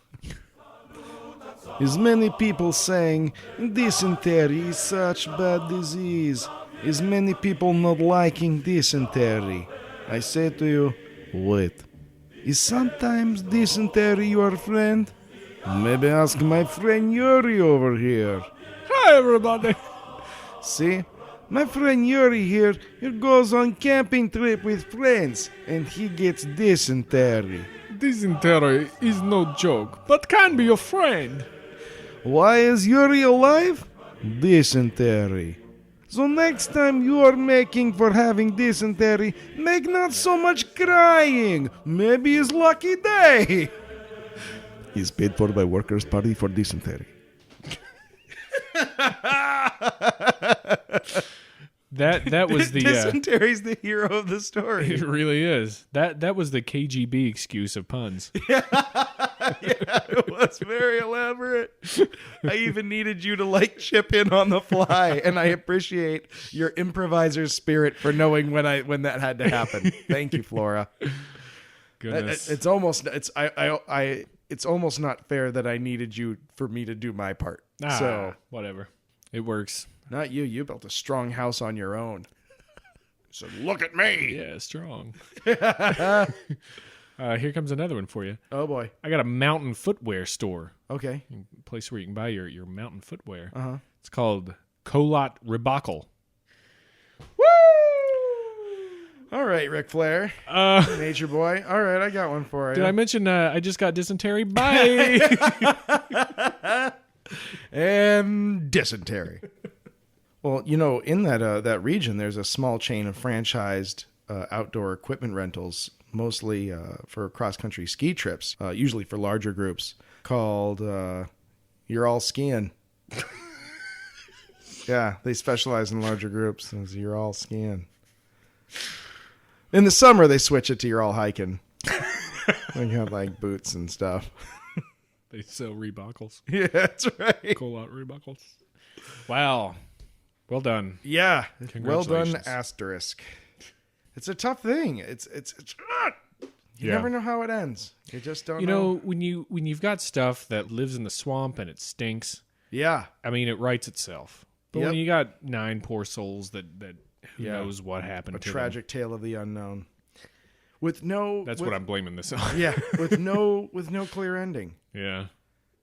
As many people saying, dysentery is such bad disease. As many people not liking dysentery. I say to you, wait. Is sometimes dysentery your friend? Maybe ask my friend Yuri over here. Hi, everybody. See? My friend Yuri here, he goes on camping trip with friends, and he gets dysentery. Dysentery is no joke, but can be your friend. Why is Yuri alive? Dysentery. So next time you are making for having dysentery, make not so much crying. Maybe it's lucky day. He's paid for by workers' party for dysentery. That was the dysentery's the hero of the story. It really is. That was the KGB excuse of puns. Yeah, it was very elaborate. I even needed you to chip in on the fly, and I appreciate your improviser's spirit for knowing when that had to happen. Thank you, Flora. Goodness. It's almost not fair that I needed you for me to do my part. So whatever. It works. Not you. You built a strong house on your own. So look at me. Yeah, strong. Here comes another one for you. Oh, boy. I got a mountain footwear store. Okay. A place where you can buy your mountain footwear. Uh-huh. It's called Kolot Ribakal. Woo! All right, Ric Flair. Nature boy. All right, I got one for you. Did I mention I just got dysentery? Bye! And dysentery. Well, in that region, there's a small chain of franchised outdoor equipment rentals, mostly for cross-country ski trips, usually for larger groups, called Ural Skiing. Yeah, they specialize in larger groups. It's Ural Skiing. In the summer, they switch it to Ural Hiking. They have boots and stuff. They sell Reebokals. Yeah, that's right. Kolot Reebokals. Wow. Well done. Yeah. Well done, Congratulations. asterisk. It's a tough thing. It's you never know how it ends. You just don't know. When you've got stuff that lives in the swamp and it stinks, Yeah. I mean, it writes itself. But when you got 9 poor souls that Who knows what happened A to tragic tale of the unknown. With no... That's what I'm blaming this on. Yeah, with no clear ending. Yeah.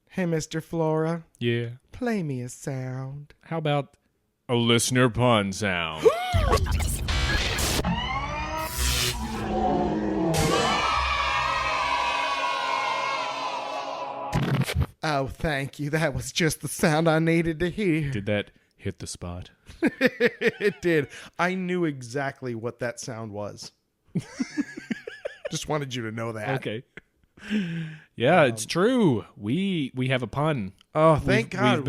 Hey, Mr. Flora, Yeah. play me a sound. How about a listener pun sound? Oh, thank you. That was just the sound I needed to hear. Did that hit the spot? It did. I knew exactly what that sound was. Just wanted you to know that. Okay. Yeah, it's true. We have a pun. Oh, thank God.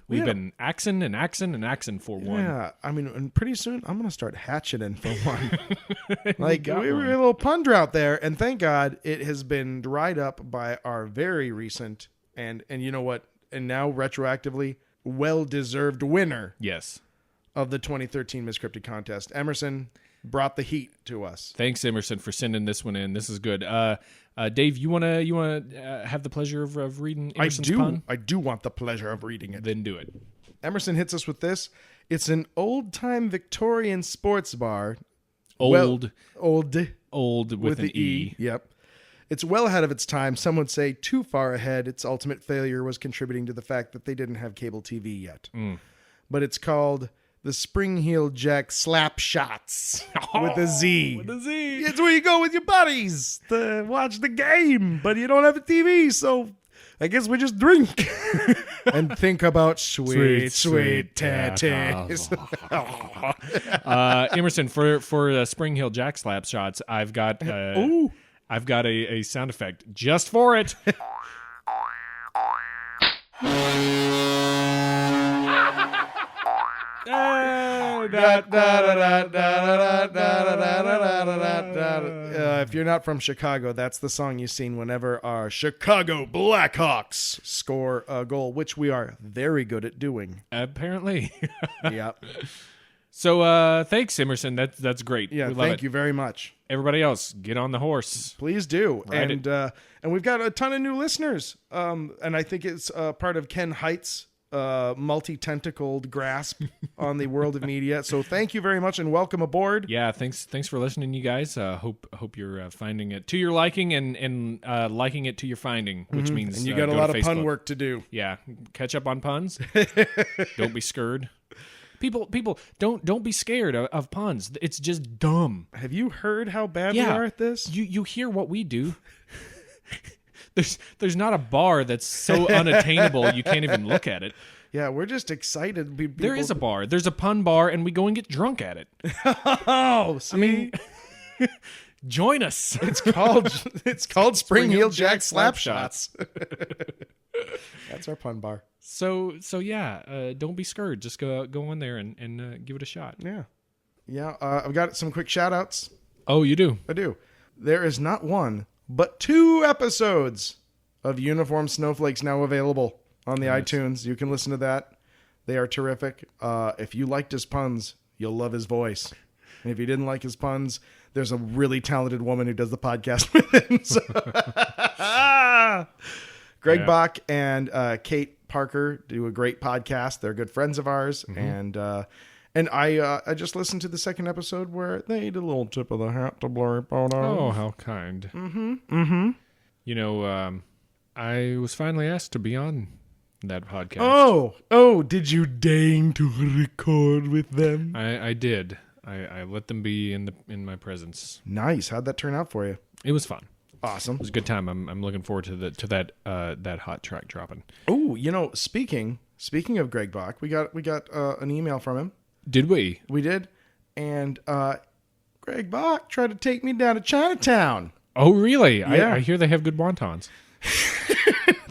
We've been axing and axing and axing for one. Yeah, I mean, and pretty soon I'm going to start hatcheting for one. Like, got we were one. a little pun drought there, and thank God it has been dried up by our very recent, and you know what, and now retroactively, well-deserved winner Yes. of the 2013 Miscrypted Contest. Emerson brought the heat to us. Thanks, Emerson, for sending this one in. This is good. Dave, you wanna have the pleasure of reading Emerson's pun? I do want the pleasure of reading it. Then do it. Emerson hits us with this. It's an old-time Victorian sports bar. Old With an the E. Yep. It's well ahead of its time. Some would say too far ahead. Its ultimate failure was contributing to the fact that they didn't have cable TV yet. But it's called the Spring Heel Jack Slap Shots with a Z. With a Z. It's where you go with your buddies to watch the game, but you don't have a TV, so I guess we just drink and think about sweet tatties. Emerson, for Spring Hill Jack Slap Shots, I've got a sound effect just for it. If you're not from Chicago, that's the song you sing whenever our Chicago Blackhawks score a goal, which we are very good at doing. Apparently. Yep. So thanks, Emerson. That's great. Yeah, we love thank it. you very much. Everybody else, get on the horse. Please do. Ride And we've got a ton of new listeners. And I think it's part of Ken Height's multi-tentacled grasp on the world of media. So thank you very much and welcome aboard. Yeah, thanks for listening, you guys. Hope you're finding it to your liking and liking it to your finding, which means And you got a go lot to of pun Facebook. work to do. Yeah, catch up on puns. Don't be scared. People don't be scared of puns. It's just dumb. Have you heard how bad we are at this? You hear what we do. There's not a bar that's so unattainable you can't even look at it. Yeah, we're just excited. There is a bar. There's a pun bar, and we go and get drunk at it. Oh, see? I mean, join us. It's called Spring Heel Jack Slap Shots. That's our pun bar. So yeah, don't be scared. Just go in there and give it a shot. Yeah. I've got some quick shout outs. Oh, you do? I do. There is not one, but 2 episodes of Uniform Snowflakes now available on the iTunes. You can listen to that. They are terrific. If you liked his puns, you'll love his voice. And if you didn't like his puns, there's a really talented woman who does the podcast with him. So Greg Bach and Kate Parker do a great podcast. They're good friends of ours. And I just listened to the second episode where they did a little tip of the hat to Blurry Photos. Oh, how kind. You know, I was finally asked to be on that podcast. Oh, did you deign to record with them? I did. I let them be in my presence. Nice. How'd that turn out for you? It was fun. Awesome. It was a good time. I'm looking forward to that hot track dropping. Oh, you know, speaking of Greg Bach, we got an email from him. Did we? We did. And Greg Bach tried to take me down to Chinatown. Oh, really? Yeah. I hear they have good wontons.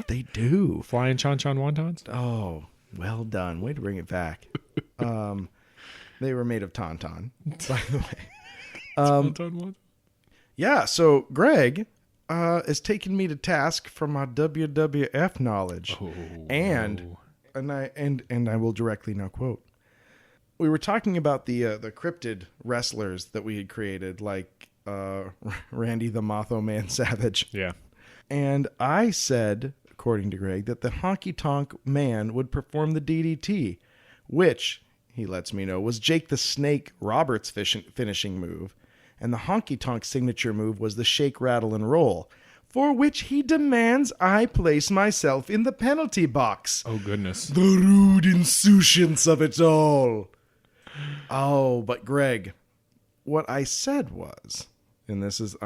They do. Flying Chan wontons? Oh, well done. Way to bring it back. They were made of tauntaun, by the way. Wonton what? Yeah, so Greg is taking me to task for my WWF knowledge. And I will directly now quote. We were talking about the cryptid wrestlers that we had created, like Randy the Macho Man Savage. Yeah. And I said, according to Greg, that the Honky Tonk Man would perform the DDT, which he lets me know, was Jake the Snake Roberts' finishing move, and the Honky Tonk signature move was the shake, rattle, and roll, for which he demands I place myself in the penalty box. Oh, goodness. The rude insouciance of it all. Oh, but Greg, what I said was, and this is,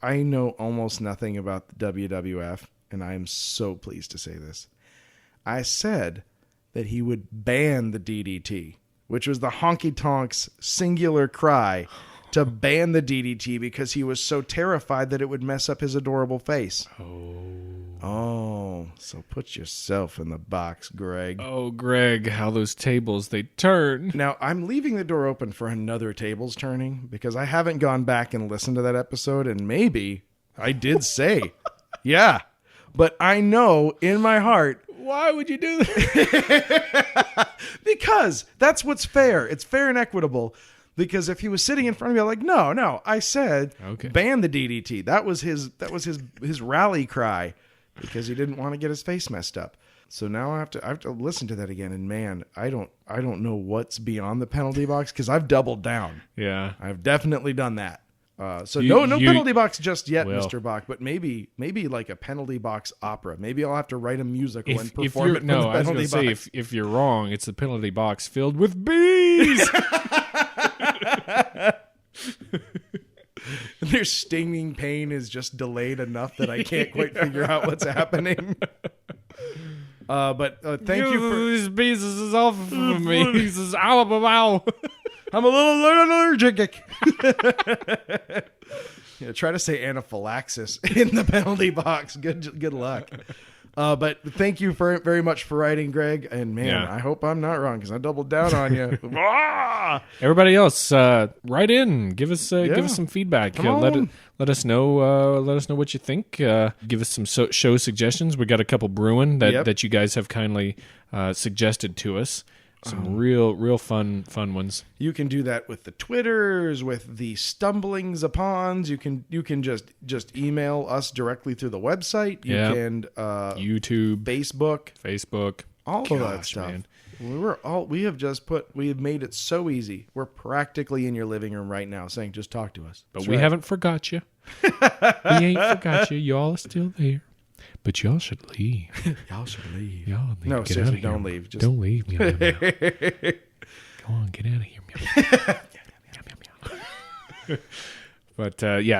I know almost nothing about the WWF, and I am so pleased to say this. I said that he would ban the DDT, which was the Honky Tonk's singular cry to ban the DDT because he was so terrified that it would mess up his adorable face. Oh, so put yourself in the box, Greg. Oh, Greg, how those tables, they turn. Now, I'm leaving the door open for another tables turning because I haven't gone back and listened to that episode, and maybe I did say, yeah, but I know in my heart. Why would you do that? Because that's what's fair. It's fair and equitable. Because if he was sitting in front of me, I'm like, no, I said ban the DDT. That was his rally cry because he didn't want to get his face messed up. So now I have to listen to that again, and man, I don't know what's beyond the penalty box because I've doubled down. Yeah, I've definitely done that. So no penalty box just yet, Mr. Bach, but maybe like a penalty box opera. Maybe I'll have to write a musical and perform it. No, I was going to say if you're wrong, it's the penalty box filled with bees. Their stinging pain is just delayed enough that I can't quite figure out what's happening. But thank you for these bees. This is awful for me. This is ow. I'm a little allergic. Yeah, try to say anaphylaxis in the penalty box. Good luck. But thank you very much for writing, Greg. And man, I hope I'm not wrong because I doubled down on you. Everybody else, write in. Give us some feedback. Let us know. Let us know what you think. Give us some show suggestions. We got a couple brewing that you guys have kindly suggested to us. Some real fun ones. You can do that with the Twitters, with the stumblings upons. You can just email us directly through the website. You can YouTube, Facebook, all of that stuff. Man. We have made it so easy. We're practically in your living room right now saying just talk to us. But we haven't forgot you. We ain't forgot you. Y'all are still there. But y'all should leave. Y'all should leave. Y'all need no, to get seriously, out of don't here. leave. Don't leave. Meow, meow, meow. Go on, get out of here. Meow, meow, meow. But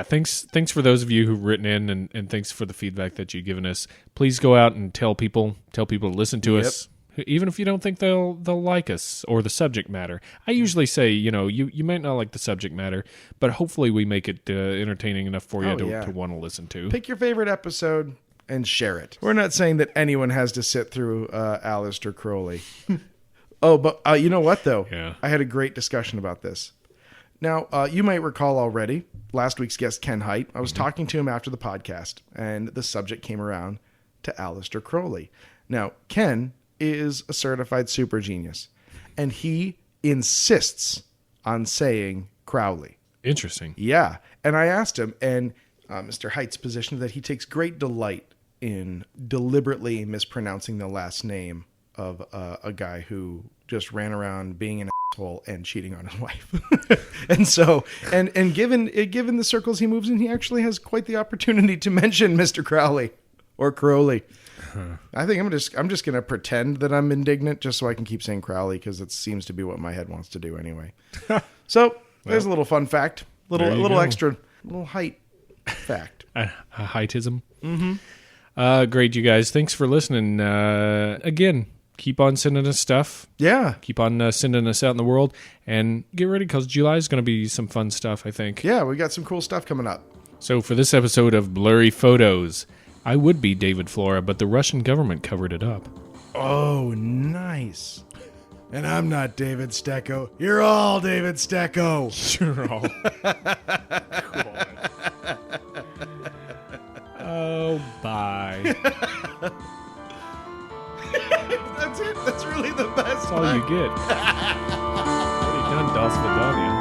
thanks for those of you who've written in, and thanks for the feedback that you've given us. Please go out and tell people to listen to us. Even if you don't think they'll like us or the subject matter. I usually say, you might not like the subject matter, but hopefully we make it entertaining enough for you to want to listen to. Pick your favorite episode and share it. We're not saying that anyone has to sit through Aleister Crowley. But you know what, though? Yeah. I had a great discussion about this. Now, you might recall already, last week's guest, Ken Hite. I was talking to him after the podcast, and the subject came around to Aleister Crowley. Now, Ken is a certified super genius, and he insists on saying Crowley. Interesting. Yeah. And I asked him, and Mr. Hite's position that he takes great delight in deliberately mispronouncing the last name of a guy who just ran around being an asshole and cheating on his wife. And so, and given the circles he moves in, he actually has quite the opportunity to mention Mr. Crowley or Crowley. I think I'm just going to pretend that I'm indignant just so I can keep saying Crowley because it seems to be what my head wants to do anyway. So there's a little fun fact, little extra, little height fact. A heightism. Mm-hmm. Great, you guys. Thanks for listening. Again, keep on sending us stuff. Yeah. Keep on sending us out in the world. And get ready because July is going to be some fun stuff, I think. Yeah, we got some cool stuff coming up. So for this episode of Blurry Photos, I would be David Flora, but the Russian government covered it up. Oh, nice. And I'm not David Stecco. You're all David Stecco. You're all. Oh, bye. That's it. That's really the best. That's all you get. Already done, Das Vidania.